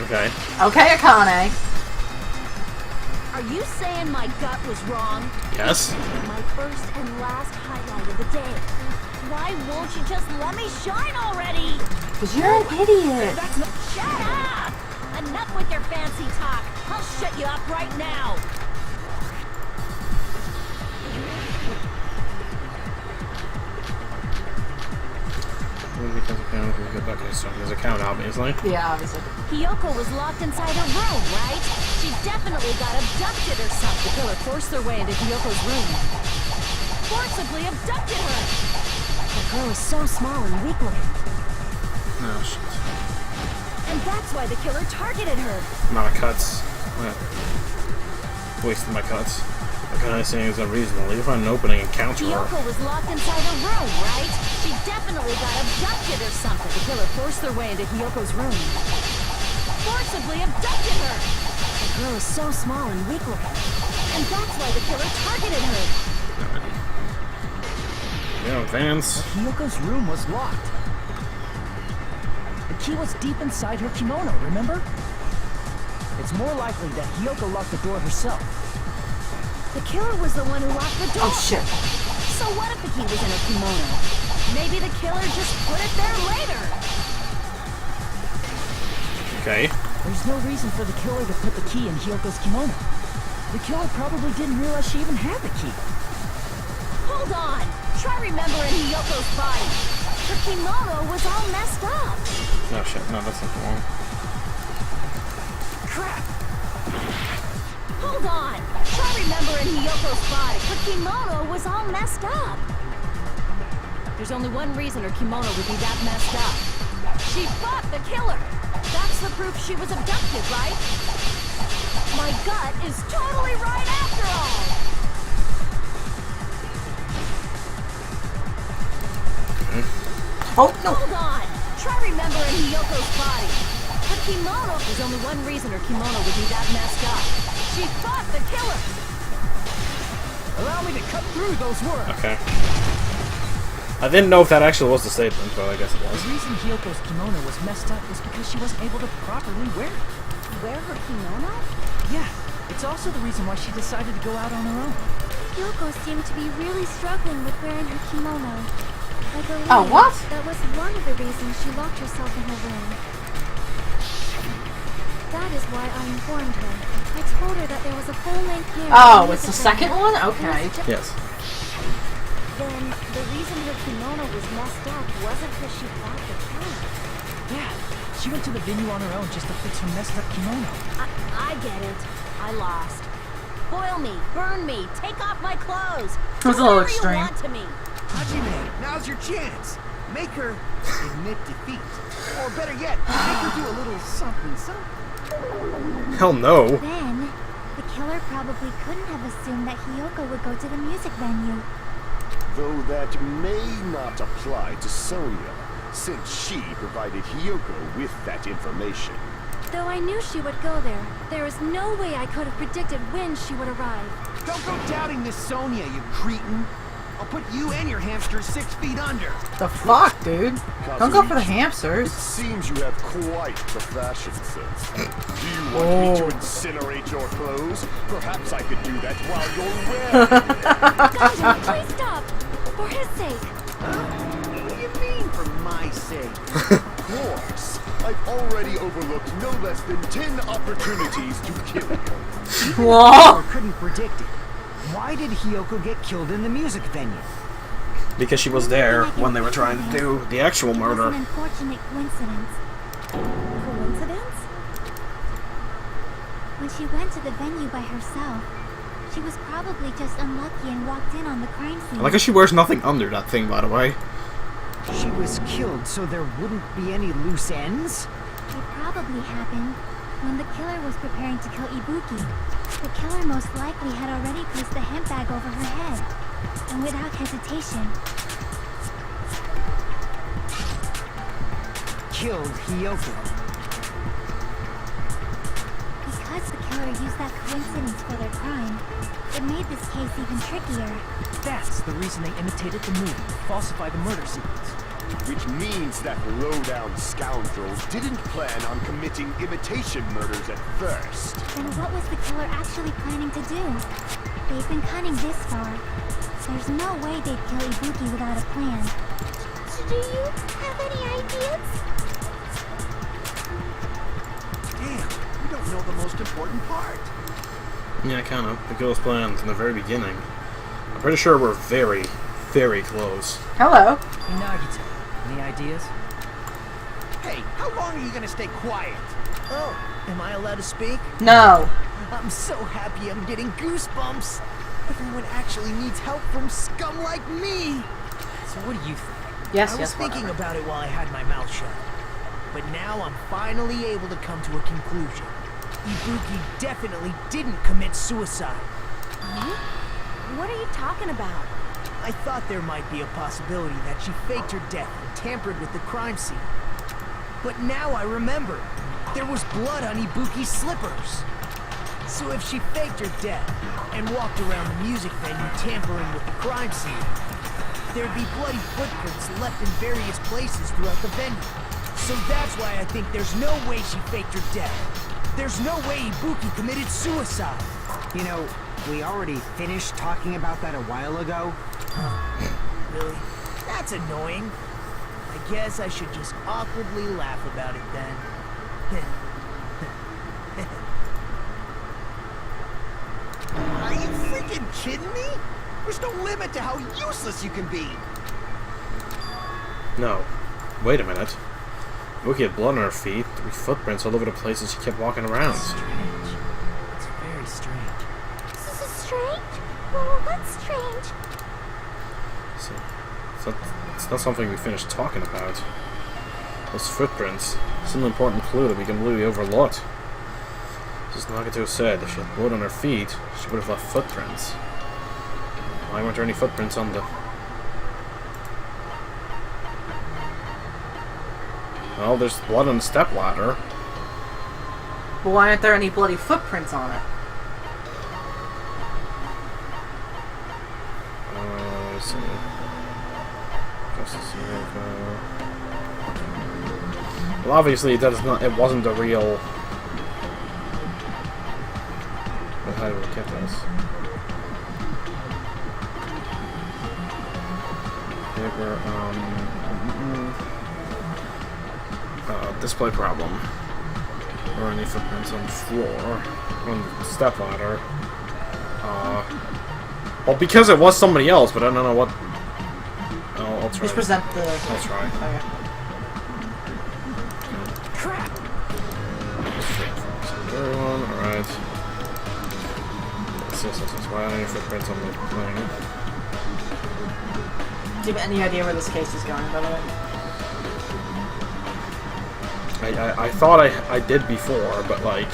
Speaker 1: Okay.
Speaker 2: Okay, Akane.
Speaker 4: Are you saying my gut was wrong?
Speaker 1: Yes.
Speaker 4: My first and last highlight of the day. Why won't you just let me shine already?
Speaker 2: Because you're an idiot.
Speaker 4: That's not. Shut up! Enough with your fancy talk. I'll shut you up right now.
Speaker 1: Okay, so his account, obviously.
Speaker 2: Yeah, obviously.
Speaker 4: Hyoko was locked inside her room, right? She definitely got abducted or something. The killer forced their way into Hyoko's room. forcibly abducted her.
Speaker 6: The girl is so small and weak looking.
Speaker 1: Oh, shit.
Speaker 4: And that's why the killer targeted her.
Speaker 1: Amount of cuts. Wasted my cuts. What kind of saying is unreasonable? You find an opening and counter her.
Speaker 4: Kyoko was locked inside her room, right? She definitely got abducted or something. The killer forced their way into Hyoko's room. Forcibly abducted her.
Speaker 6: The girl is so small and weak looking.
Speaker 4: And that's why the killer targeted her.
Speaker 1: Yeah, Vance.
Speaker 8: Hyoko's room was locked. The key was deep inside her kimono, remember? It's more likely that Hyoko locked the door herself.
Speaker 4: The killer was the one who locked the door.
Speaker 2: Oh shit.
Speaker 4: So what if the key was in her kimono? Maybe the killer just put it there later.
Speaker 1: Okay.
Speaker 8: There's no reason for the killer to put the key in Hyoko's kimono. The killer probably didn't realize she even had the key.
Speaker 4: Hold on. Try remembering Hyoko's body. Her kimono was all messed up.
Speaker 1: Oh shit, no, that's not the one.
Speaker 8: Crap!
Speaker 4: Hold on. Try remembering Hyoko's body. Her kimono was all messed up. There's only one reason her kimono would be that messed up. She fought the killer. That's the proof she was abducted, right? My gut is totally right after all.
Speaker 2: Oh no.
Speaker 4: Hold on. Try remembering Hyoko's body. Her kimono. There's only one reason her kimono would be that messed up. She fought the killer.
Speaker 8: Allow me to cut through those words.
Speaker 1: Okay. I didn't know if that actually was the statement, but I guess it was.
Speaker 8: The reason Hyoko's kimono was messed up was because she wasn't able to properly wear it.
Speaker 4: Wear her kimono?
Speaker 8: Yeah, it's also the reason why she decided to go out on her own.
Speaker 6: Hyoko seemed to be really struggling with wearing her kimono. I believe
Speaker 2: Oh, what?
Speaker 6: that was one of the reasons she locked herself in her room. That is why I informed her. I told her that there was a full-length mirror.
Speaker 2: Oh, it's the second one? Okay.
Speaker 1: Yes.
Speaker 6: Then the reason her kimono was messed up wasn't because she fought the killer.
Speaker 8: Yeah, she went to the venue on her own just to fix her messed up kimono.
Speaker 4: I get it. I lost. Boil me, burn me, take off my clothes.
Speaker 2: It was a little
Speaker 4: Do whatever
Speaker 2: extreme.
Speaker 4: you want to me.
Speaker 9: Hajime, now's your chance. Make her admit defeat. Or better yet, make her do a little something, something.
Speaker 1: Hell no.
Speaker 6: Then, the killer probably couldn't have assumed that Hyoko would go to the music venue.
Speaker 3: Though that may not apply to Sonia, since she provided Hyoko with that information.
Speaker 6: Though I knew she would go there, there is no way I could have predicted when she would arrive.
Speaker 9: Don't go doubting Miss Sonia, you cretin. I'll put you and your hamsters 6 feet under.
Speaker 2: The fuck, dude? Don't go for the
Speaker 3: It
Speaker 2: hamsters.
Speaker 3: seems you have quite the fashion sense. Do you want me to incinerate your clothes? Perhaps I could do that while you're wearing them.
Speaker 6: Sanjay, please stop! For his sake!
Speaker 9: What do you mean, for my sake?
Speaker 3: Of course. I've already overlooked no less than 10 opportunities to kill you.
Speaker 2: Whoa!
Speaker 7: Or couldn't predict it. Why did Hyoko get killed in the music venue?
Speaker 1: Because she was there when they were trying to do the actual
Speaker 6: It was
Speaker 1: murder.
Speaker 6: an unfortunate coincidence. Coincidence? When she went to the venue by herself, she was probably just unlucky and walked in on the crime scene.
Speaker 1: I like how she wears nothing under that thing, by the way.
Speaker 7: She was killed so there wouldn't be any loose ends?
Speaker 6: It probably happened when the killer was preparing to kill Ibuki. The killer most likely had already placed the hemp bag over her head, and without hesitation,
Speaker 7: Killed Hyoko.
Speaker 6: because the killer used that coincidence for their crime, it made this case even trickier.
Speaker 8: That's the reason they imitated the movie, falsify the murder sequence.
Speaker 3: Which means that low-down scoundrels didn't plan on committing imitation murders at first.
Speaker 6: Then what was the killer actually planning to do? They've been cunning this far. There's no way they'd kill Ibuki without a plan. Do you have any ideas?
Speaker 9: Damn, you don't know the most important part.
Speaker 1: Yeah, kind of. The killer's plan from the very beginning. I'm pretty sure we're very, very close.
Speaker 2: Hello.
Speaker 8: Hey, Nagito, any ideas?
Speaker 9: Hey, how long are you gonna stay quiet?
Speaker 5: Oh, am I allowed to speak?
Speaker 2: No.
Speaker 5: I'm so happy I'm getting goosebumps.
Speaker 9: Everyone actually needs help from scum like me.
Speaker 8: So what do you think?
Speaker 2: Yes,
Speaker 5: I was
Speaker 2: yes,
Speaker 5: thinking
Speaker 2: whatever.
Speaker 5: about it while I had my mouth shut. But now I'm finally able to come to a conclusion. Ibuki definitely didn't commit suicide.
Speaker 4: What are you talking about?
Speaker 5: I thought there might be a possibility that she faked her death and tampered with the crime scene. But now I remember, there was blood on Ibuki's slippers. So if she faked her death and walked around the music venue tampering with the crime scene, there'd be bloody footprints left in various places throughout the venue. So that's why I think there's no way she faked her death. There's no way Ibuki committed suicide.
Speaker 7: You know, we already finished talking about that a while ago.
Speaker 5: Really? That's annoying. I guess I should just awkwardly laugh about it then.
Speaker 9: Are you freaking kidding me? There's no limit to how useless you can be.
Speaker 1: No. Wait a minute. Ibuki had blood on her feet, 3 footprints all over the place as she kept walking around.
Speaker 8: Strange. It's very strange.
Speaker 6: This is strange? Well, what's strange?
Speaker 1: So it's not something we finished talking about. Those footprints. It's an important clue that we completely overlooked. Just Nagato said if she had blood on her feet, she would have left footprints. Why weren't there any footprints on the... Well, there's blood on the stepladder.
Speaker 2: But why aren't there any bloody footprints on it?
Speaker 1: Let's see. Justice Yoko. Well, obviously that is not. It wasn't a real. But how do we get this? Paper. Display problem. Or any footprints on the floor, on the stepladder. Well, because it was somebody else, but I don't know what. I'll try.
Speaker 2: Just present the...
Speaker 1: I'll try.
Speaker 2: Okay.
Speaker 5: Crap!
Speaker 1: Everyone, alright. That's why I don't have any footprints on the thing.
Speaker 2: Do you have any idea where this case is going, by the way?
Speaker 1: I thought I did before, but like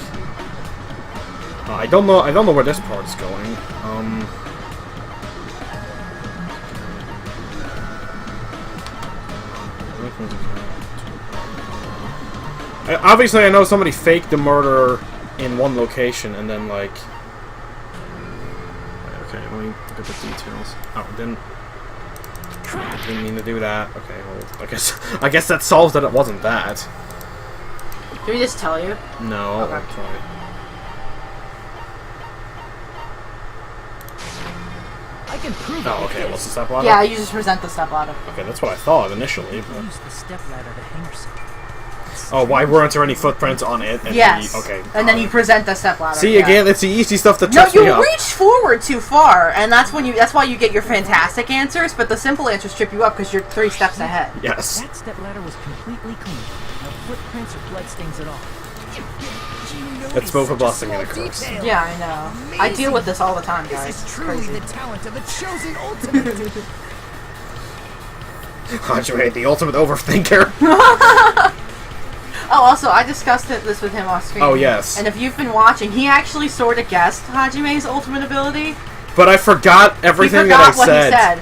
Speaker 1: I don't know where this part's going. Obviously I know somebody faked the murder in one location and then like okay, let me look at the details. Oh, didn't mean to do that. Okay, well I guess that solves that it wasn't that.
Speaker 2: Did we just tell you?
Speaker 1: No,
Speaker 2: Okay.
Speaker 1: I'll try.
Speaker 5: I can prove it.
Speaker 1: Oh,
Speaker 5: with
Speaker 1: okay,
Speaker 5: this.
Speaker 1: what's the stepladder?
Speaker 2: Yeah, you just present the stepladder.
Speaker 1: Okay, that's what I thought initially. But...
Speaker 8: Use the stepladder to hang herself.
Speaker 1: Oh, why weren't there any footprints on it? And
Speaker 2: Yes.
Speaker 1: okay.
Speaker 2: And then you present the stepladder.
Speaker 1: See,
Speaker 2: yeah.
Speaker 1: again, it's the easy stuff that
Speaker 2: No,
Speaker 1: trips me
Speaker 2: you
Speaker 1: up.
Speaker 2: reach forward too far, and that's why you get your fantastic answers, but the simple answers trip you up because you're 3 steps ahead.
Speaker 1: Yes.
Speaker 8: That stepladder was completely clean. No footprints or bloodstains at all.
Speaker 1: It's both a blessing and a curse.
Speaker 5: Detail.
Speaker 2: Yeah, I know. I deal with this all the time, guys.
Speaker 9: This is
Speaker 2: It's
Speaker 9: truly
Speaker 2: crazy.
Speaker 9: the talent of a chosen ultimate.
Speaker 1: Hajime, the ultimate overthinker.
Speaker 2: Oh, also, I discussed this with him off screen.
Speaker 1: Oh, yes.
Speaker 2: And if you've been watching, he actually sort of guessed Hajime's ultimate ability.
Speaker 1: But I forgot
Speaker 2: He
Speaker 1: everything
Speaker 2: forgot
Speaker 1: that I
Speaker 2: what
Speaker 1: said.
Speaker 2: he said.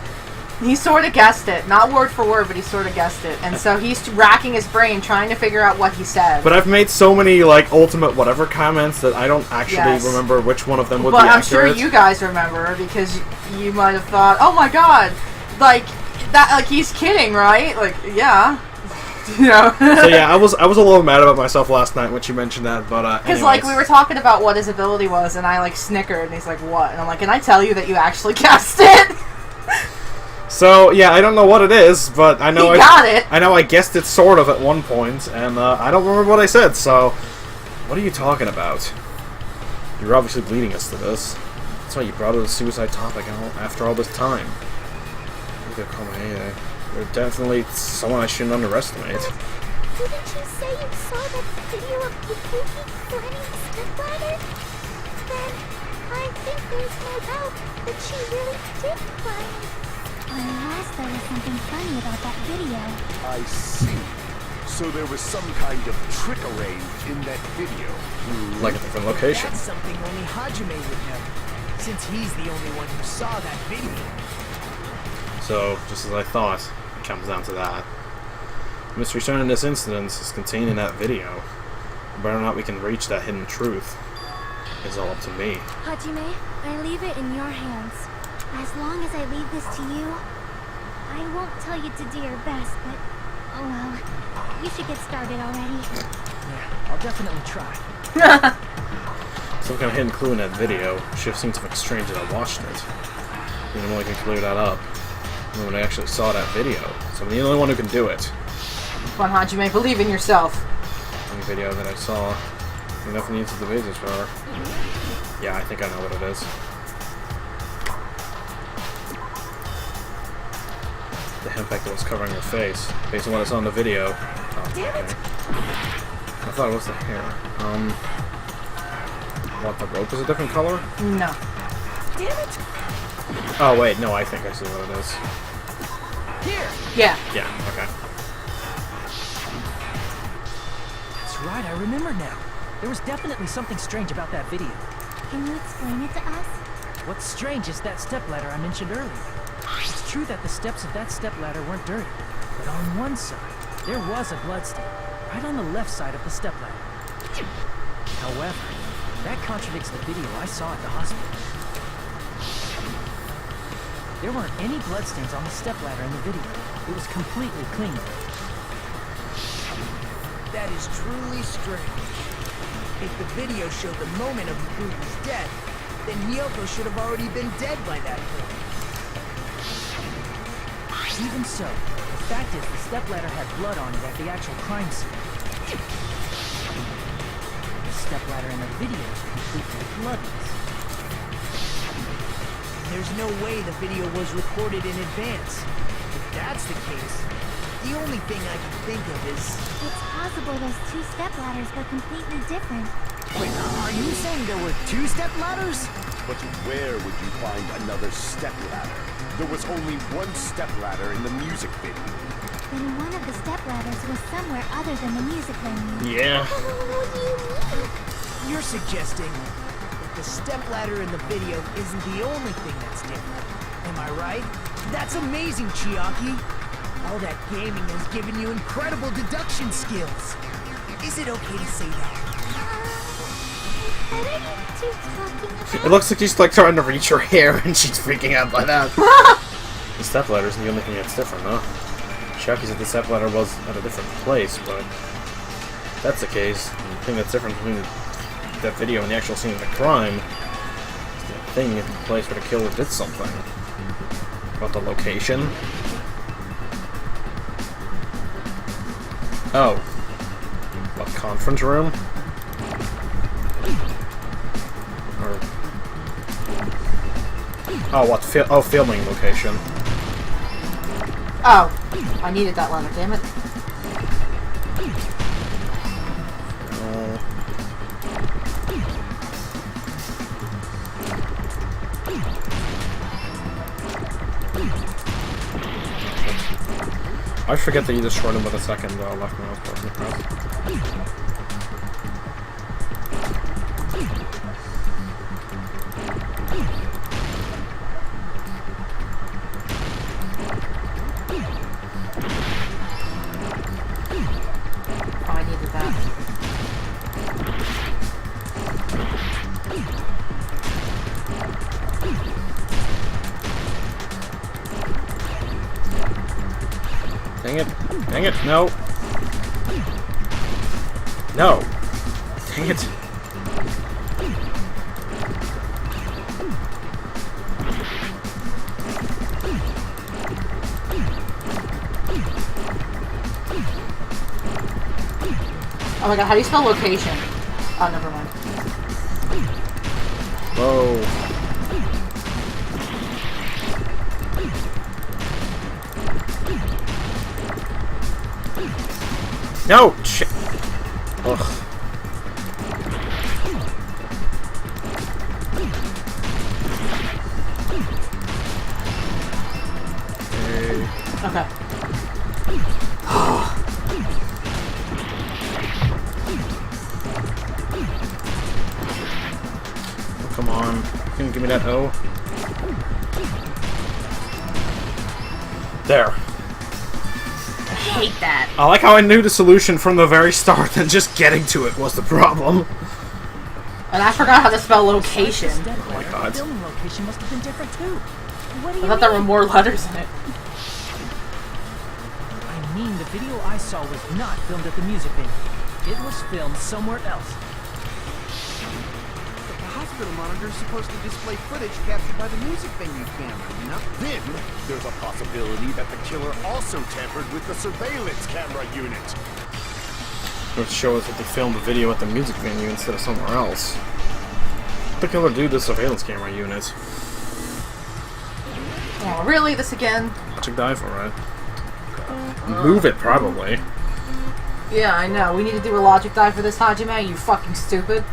Speaker 2: He sort of guessed it. Not word for word, but he sort of guessed it. And so he's racking his brain trying to figure out what he said.
Speaker 1: But I've made so many, like, ultimate whatever comments that I don't actually
Speaker 2: Yes.
Speaker 1: remember which one of them would
Speaker 2: But
Speaker 1: be
Speaker 2: I'm
Speaker 1: accurate.
Speaker 2: sure you guys remember, because you might have thought, oh my god, like, that, like, he's kidding, right? Like, yeah. You know?
Speaker 1: So yeah, I was a little mad about myself last night when you mentioned that, but
Speaker 2: Because, like, we were talking about what his ability was, and I, like, snickered, and he's like, what? And I'm like, can I tell you that you actually guessed it?
Speaker 1: So yeah, I don't know what it is, but I know
Speaker 2: He got it.
Speaker 1: I know I guessed it sort of at one point, and I don't remember what I said. So, what are you talking about? You're obviously leading us to this. That's why you brought up the suicide topic after all this time. You're definitely someone I shouldn't underestimate.
Speaker 6: Didn't you say you saw that video of Ibuki finding the stepladder? Then I think there's no doubt that she really did cry. Unless there was something funny about that video.
Speaker 3: I see. So there was some kind of trick arranged in that video.
Speaker 1: Like a different location.
Speaker 5: That's something only Hajime would know, since he's the only one who saw that video.
Speaker 1: So, just as I thought, it comes down to that. The mystery surrounding this incident is contained in that video. Whether or not we can reach that hidden truth is all up to me.
Speaker 6: Hajime, I leave it in your hands. As long as I leave this to you, I won't tell you to do your best, but oh well. You should get started already.
Speaker 8: Yeah, I'll definitely try.
Speaker 1: Some kind of hidden clue in that video. Should have seen something strange as I watched it. You know, I can clear that up. And when I actually saw that video, so I'm the only one who can do it.
Speaker 2: Come on, Hajime, believe in yourself.
Speaker 1: The video that I saw. Enough needs the basis for her. Yeah, I think I know what it is. The impact that was covering her face, based on what I saw in the video. Oh,
Speaker 6: Damn it!
Speaker 1: okay. I thought it was the hair. What, the rope is a different color?
Speaker 2: No.
Speaker 6: Damn it!
Speaker 1: Oh wait, no, I think I see what it is.
Speaker 5: Here!
Speaker 2: Yeah.
Speaker 1: Yeah, okay.
Speaker 8: That's right, I remember now. There was definitely something strange about that video.
Speaker 6: Can you explain it to us?
Speaker 8: What's strange is that stepladder I mentioned earlier. It's true that the steps of that stepladder weren't dirty, but on one side, there was a bloodstain, right on the left side of the stepladder. However, that contradicts the video I saw at the hospital. There weren't any bloodstains on the stepladder in the video. It was completely clean.
Speaker 5: That is truly strange. If the video showed the moment of Ibuki's death, then Miyoko should have already been dead by that point.
Speaker 8: Even so, the fact is the stepladder had blood on it at the actual crime scene. The stepladder in the video is completely bloodless.
Speaker 5: There's no way the video was recorded in advance. If that's the case, the only thing I can think of is...
Speaker 6: It's possible those two stepladders were completely different.
Speaker 7: Wait, are you saying there were two stepladders?
Speaker 3: But where would you find another step ladder? There was only one step ladder in the music video.
Speaker 6: Then one of the stepladders was somewhere other than the music venue.
Speaker 1: Yeah.
Speaker 6: What do you mean?
Speaker 5: You're suggesting that the stepladder in the video isn't the only thing that's different. Am I right? That's amazing, Chiaki. All that gaming has given you incredible deduction skills. Is it okay to say that?
Speaker 6: What are you two talking about?
Speaker 1: It looks like she's like trying to reach her hair and she's freaking out by that. The stepladder isn't the only thing that's different, huh? Chucky said the stepladder was at a different place, but if that's the case, the thing that's different between that video and the actual scene of the crime is the thing in the place where the killer did something. About the location? Oh. What, conference room? Or... Oh, what, filming location.
Speaker 2: Oh. I needed that letter, damn it.
Speaker 1: I forget that you destroyed him with a second left mouse button to press.
Speaker 2: Oh, I needed that.
Speaker 1: Dang it. Dang it. No. No. Dang it.
Speaker 2: Oh my god, how do you spell location? Oh, never mind.
Speaker 1: Whoa. No! Shit! Ugh.
Speaker 2: Okay.
Speaker 1: Come on. Can you give me that O? There.
Speaker 2: I hate that.
Speaker 1: I like how I knew the solution from the very start, and just getting to it was the problem.
Speaker 2: And I forgot how to spell location.
Speaker 1: Oh my god.
Speaker 8: The filming location must have been different too.
Speaker 4: What do
Speaker 2: I
Speaker 4: you
Speaker 2: thought there were
Speaker 4: mean?
Speaker 2: more letters in it.
Speaker 8: I mean, the video I saw was not filmed at the music venue. It was filmed somewhere else.
Speaker 9: But the hospital monitor is supposed to display footage captured by the music venue camera, you know?
Speaker 3: Then, there's a possibility that the killer also tampered with the surveillance camera unit.
Speaker 1: Which shows that they filmed the video at the music venue instead of somewhere else. The killer do the surveillance camera unit.
Speaker 2: Oh, really? This again?
Speaker 1: Logic dive, alright. Move it, probably.
Speaker 2: Yeah, I know. We need to do a logic dive for this, Hajime, you fucking stupid.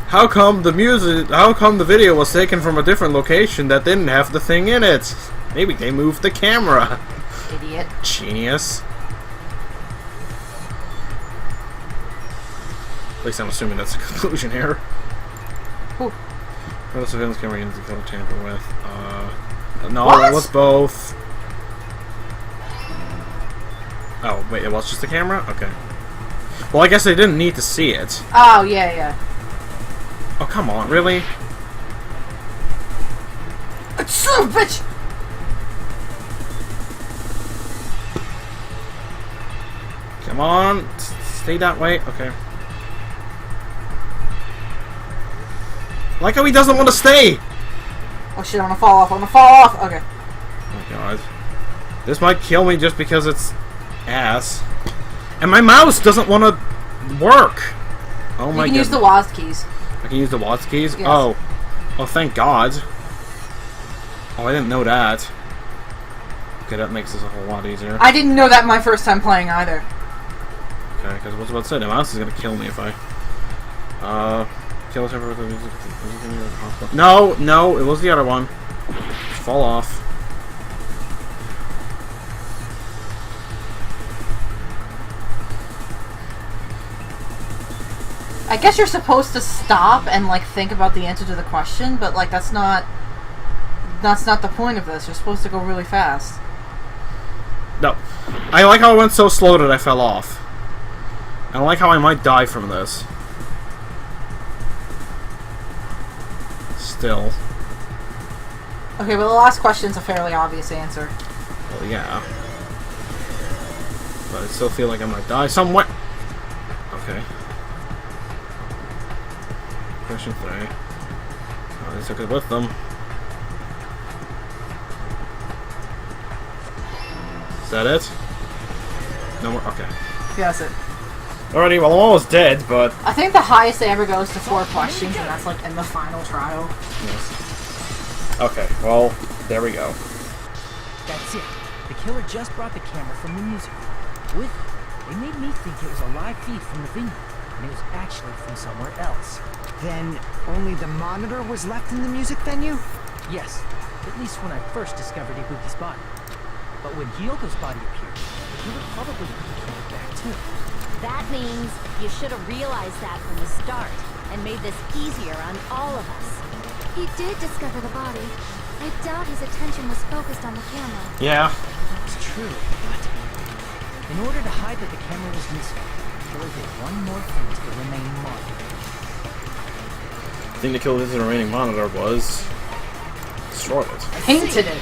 Speaker 1: How come the video was taken from a different location that didn't have the thing in it? Maybe they moved the camera.
Speaker 2: Idiot.
Speaker 1: Genius. At least I'm assuming that's the conclusion here.
Speaker 2: Whew.
Speaker 1: What the surveillance camera unit the killer tamper with? No,
Speaker 2: What?
Speaker 1: it was both. Oh, wait, it was just the camera? Okay. Well, I guess they didn't need to see it.
Speaker 2: Oh, yeah, yeah.
Speaker 1: Oh, come on, really?
Speaker 2: Son of a bitch!
Speaker 1: Come on, stay that way. Okay. Like how he doesn't want to stay.
Speaker 2: Oh shit, I'm gonna fall off. I'm gonna fall off. Okay.
Speaker 1: Oh god. This might kill me just because it's ass. And my mouse doesn't want to work. Oh my god.
Speaker 2: You can use the WASD keys.
Speaker 1: I can use the WASD keys?
Speaker 2: Yes.
Speaker 1: Oh. Oh, thank god. Oh, I didn't know that. Okay, that makes this a whole lot easier.
Speaker 2: I didn't know that my first time playing either.
Speaker 1: Okay, because I was about to say, the mouse is going to kill me if I... Kill us ever with the music... No, no, it was the other one. Just fall off.
Speaker 2: I guess you're supposed to stop and, like, think about the answer to the question, but, like, that's not the point of this. You're supposed to go really fast.
Speaker 1: No. I like how I went so slow that I fell off. And I like how I might die from this. Still.
Speaker 2: Okay, but the last question's a fairly obvious answer.
Speaker 1: Well, yeah. But I still feel like I might die somewhere. Okay. Question 3. Oh, they took it with them. Is that it? No more? Okay.
Speaker 2: Yeah, that's it.
Speaker 1: Alrighty, well I'm almost dead, but...
Speaker 2: I think the highest it ever goes to 4 questions, and that's, like, in the final trial.
Speaker 1: Yes. Okay, well, there we go.
Speaker 8: That's it. The killer just brought the camera from the music with it. They made me think it was a live feed from the venue, and it was actually from somewhere else.
Speaker 7: Then only the monitor was left in the music venue?
Speaker 8: Yes, at least when I first discovered Ibuki's body. But when Hyoko's body appeared, the killer probably put the camera back too.
Speaker 4: That means you should have realized that from the start and made this easier on all of us.
Speaker 6: He did discover the body. I doubt his attention was focused on the camera.
Speaker 1: Yeah.
Speaker 8: That's true, but in order to hide that the camera was missing, the killer did one more thing to the remaining monitor.
Speaker 1: The thing to kill the remaining monitor was... destroy it.
Speaker 2: Painted it.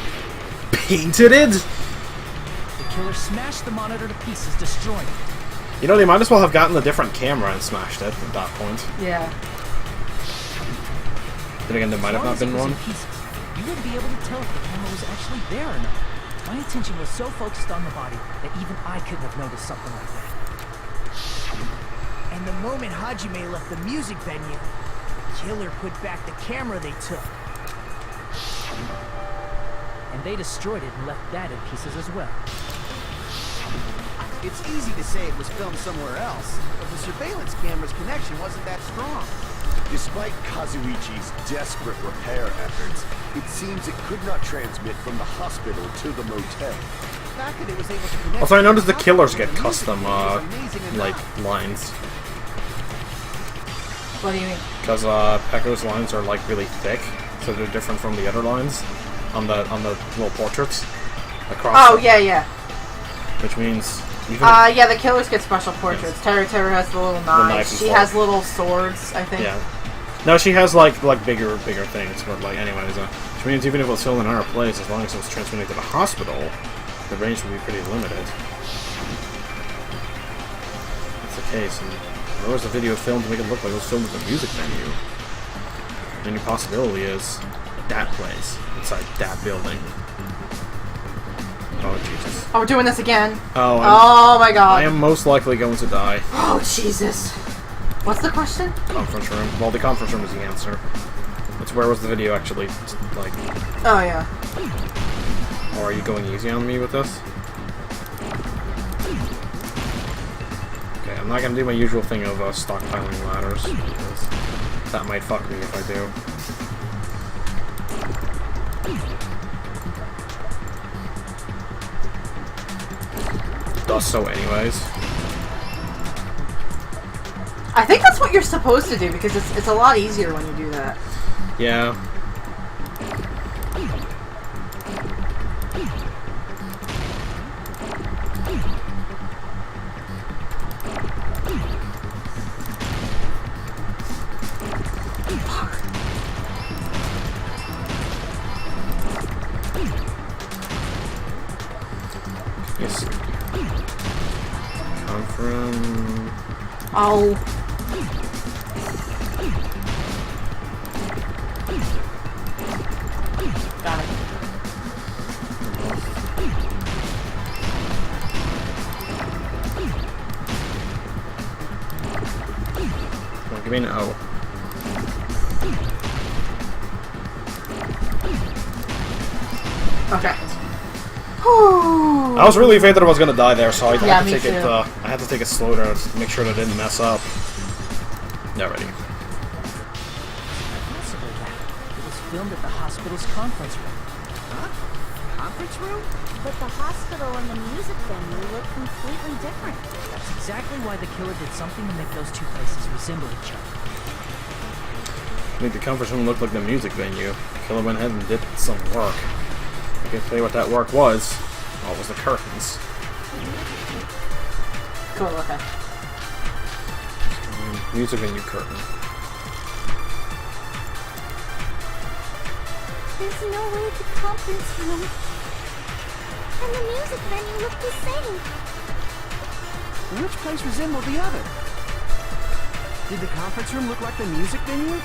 Speaker 1: Painted it?
Speaker 8: The killer smashed the monitor to pieces, destroying it.
Speaker 1: You know, they might as well have gotten a different camera and smashed it at that point.
Speaker 2: Yeah.
Speaker 1: Then again, there might have not been one.
Speaker 8: In pieces, you wouldn't be able to tell if the camera was actually there or not. My attention was so focused on the body that even I couldn't have noticed something like that.
Speaker 5: And the moment Hajime left the music venue, killer put back the camera they took.
Speaker 8: And they destroyed it and left that in pieces as well.
Speaker 9: It's easy to say it was filmed somewhere else, but the surveillance camera's connection wasn't that strong.
Speaker 3: Despite Kazuichi's desperate repair efforts, it seems it could not transmit from the hospital to the motel.
Speaker 9: The fact that it was able to connect
Speaker 1: Also, I noticed the
Speaker 9: to
Speaker 1: killers
Speaker 9: hospital
Speaker 1: get
Speaker 9: and music
Speaker 1: custom,
Speaker 9: venue is amazing enough.
Speaker 1: like, lines.
Speaker 2: What do you mean?
Speaker 1: Because, Pecco's lines are, like, really thick, so they're different from the other lines on the little portraits. Across
Speaker 2: Oh,
Speaker 1: them.
Speaker 2: yeah.
Speaker 1: Which means... even
Speaker 2: Yeah, the killers get special portraits.
Speaker 1: Yes.
Speaker 2: Terra has the little
Speaker 1: knife
Speaker 2: knives.
Speaker 1: and
Speaker 2: She
Speaker 1: fork.
Speaker 2: has little swords, I think.
Speaker 1: Yeah. No, she has, like bigger things, but, like, anyways, which means even if it was filmed in our place, as long as it was transmitting to the hospital, the range would be pretty limited. That's the case, and where was the video filmed to make it look like it was filmed at the music venue? The only possibility is that place, inside that building. Oh, Jesus.
Speaker 2: Oh, we're doing this again.
Speaker 1: Oh,
Speaker 2: Oh my god.
Speaker 1: I am most likely going to die.
Speaker 2: Oh, Jesus. What's the question?
Speaker 1: Conference room. Well, the conference room is the answer. It's where was the video actually, like...
Speaker 2: Oh, yeah.
Speaker 1: Or are you going easy on me with this? Okay, I'm not gonna do my usual thing of stockpiling ladders, because that might fuck me if I do. Does so anyways.
Speaker 2: I think that's what you're supposed to do, because it's a lot easier when you do that.
Speaker 1: Yeah. Yes. Come from...
Speaker 2: Oh. Got it.
Speaker 1: Come on, give me an O.
Speaker 2: Okay.
Speaker 1: I was really afraid that I was gonna die there, so I
Speaker 2: Yeah,
Speaker 1: had to
Speaker 2: me
Speaker 1: take it.
Speaker 2: too.
Speaker 1: I had to take it slow to make sure that I didn't mess up. Alrighty.
Speaker 8: Possible that it was filmed at the hospital's conference room.
Speaker 9: Huh? Conference room?
Speaker 6: But the hospital and the music venue look completely different.
Speaker 8: That's exactly why the killer did something to make those two places resemble each other.
Speaker 1: Made the conference room look like the music venue. Killer went ahead and did some work. I can tell you what that work was. Oh, it was the curtains.
Speaker 2: Cool, okay.
Speaker 1: Music venue curtain.
Speaker 6: There's no way the conference room and the music venue look the same.
Speaker 9: Which place resembled the other? Did the conference room look like the music venue?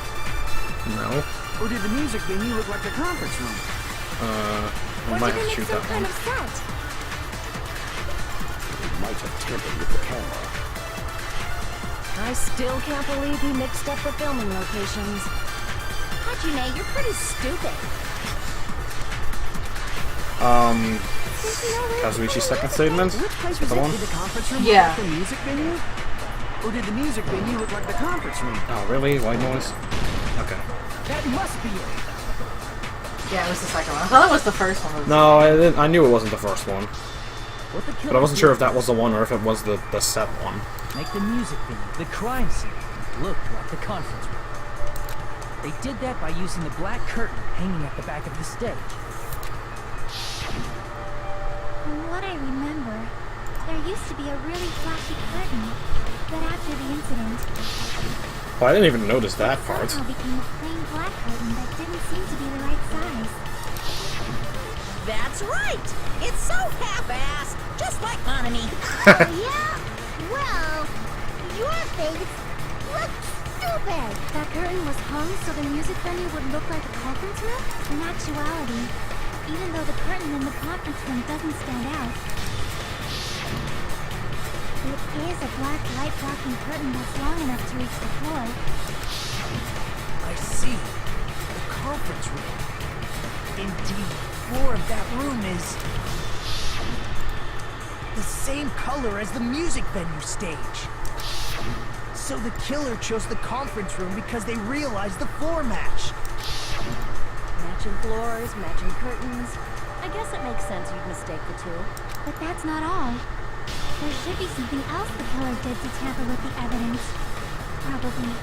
Speaker 1: No.
Speaker 9: Or did the music venue look like the conference room?
Speaker 1: I
Speaker 6: Or
Speaker 1: might
Speaker 6: did
Speaker 1: have
Speaker 6: it
Speaker 1: to
Speaker 6: make
Speaker 1: shoot
Speaker 6: some
Speaker 1: that
Speaker 6: kind
Speaker 1: one.
Speaker 6: of set?
Speaker 3: It might have tampered with the camera.
Speaker 4: I still can't believe he mixed up the filming locations.
Speaker 6: Hajime, you're pretty stupid.
Speaker 1: Kazuichi's second statement?
Speaker 9: Which place
Speaker 1: The
Speaker 9: was it?
Speaker 1: one?
Speaker 9: Did the conference room
Speaker 2: Yeah.
Speaker 9: look like the music venue? Or did the music venue look like the conference room?
Speaker 1: Oh, really? White noise? Okay.
Speaker 8: That must be it.
Speaker 2: Yeah, it was the second one. I thought it was the first one.
Speaker 1: No, I didn't. I knew it wasn't the first one,
Speaker 8: What the killer
Speaker 1: but I wasn't sure if
Speaker 8: did
Speaker 1: that was the one or if it was the set one.
Speaker 8: make the music venue, the crime scene, look like the conference room. They did that by using the black curtain hanging at the back of the stage.
Speaker 6: From what I remember, there used to be a really flashy curtain. But after the incident,
Speaker 1: Well, I didn't even notice that part.
Speaker 6: somehow became a plain black curtain that didn't seem to be the right size.
Speaker 4: That's right! It's so half-assed, just like Hanami.
Speaker 6: Yeah? Well, your face looks stupid! That curtain was hung so the music venue would look like a conference room? In actuality, even though the curtain in the conference room doesn't stand out, it is a black light blocking curtain that's long enough to reach the floor.
Speaker 8: I see. The conference room. Indeed, the floor of that room is the same color as the music venue stage.
Speaker 5: So the killer chose the conference room because they realized the floor match.
Speaker 4: Matching floors, matching curtains. I guess it makes sense you'd mistake the two.
Speaker 6: But that's not all. There should be something else the killer did to tamper with the evidence. Probably.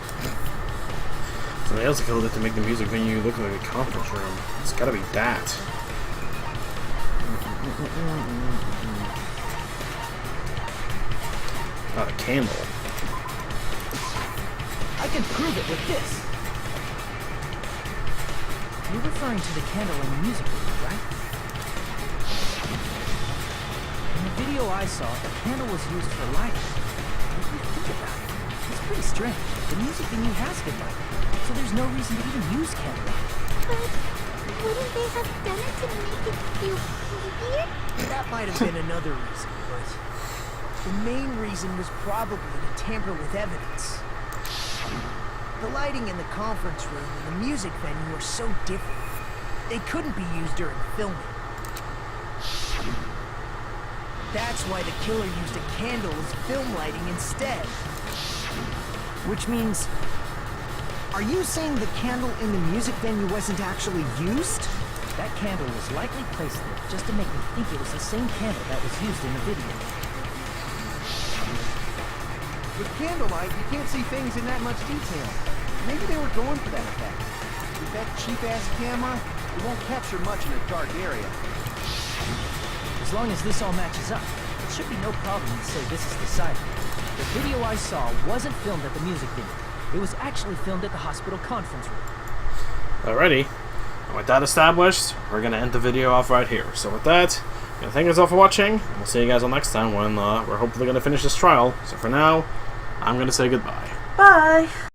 Speaker 1: Somebody else killed it to make the music venue look like a conference room. It's gotta be that. Not a candle.
Speaker 8: I can prove it with this. You're referring to the candle in the music video, right? In the video I saw, the candle was used for lighting. If you think about it, it's pretty strange. The music venue has good lighting, so there's no reason to even use candlelight.
Speaker 6: But wouldn't they have done it to make it feel creepier?
Speaker 5: That might have been another reason, but the main reason was probably to tamper with evidence. The lighting in the conference room and the music venue are so different. They couldn't be used during filming. That's why the killer used a candle as film lighting instead.
Speaker 7: Which means... Are you saying the candle in the music venue wasn't actually used?
Speaker 8: That candle was likely placed there just to make me think it was the same candle that was used in the video.
Speaker 9: With candlelight, you can't see things in that much detail. Maybe they were going for that effect. With that cheap-ass camera, it won't capture much in a dark area.
Speaker 8: As long as this all matches up, it should be no problem to say this is decided. The video I saw wasn't filmed at the music video. It was actually filmed at the hospital conference room.
Speaker 1: Alrighty. And with that established, we're going to end the video off right here. So with that, I'm going to thank you all for watching. And we'll see you guys all next time when we're hopefully going to finish this trial. So for now, I'm going to say goodbye.
Speaker 2: Bye!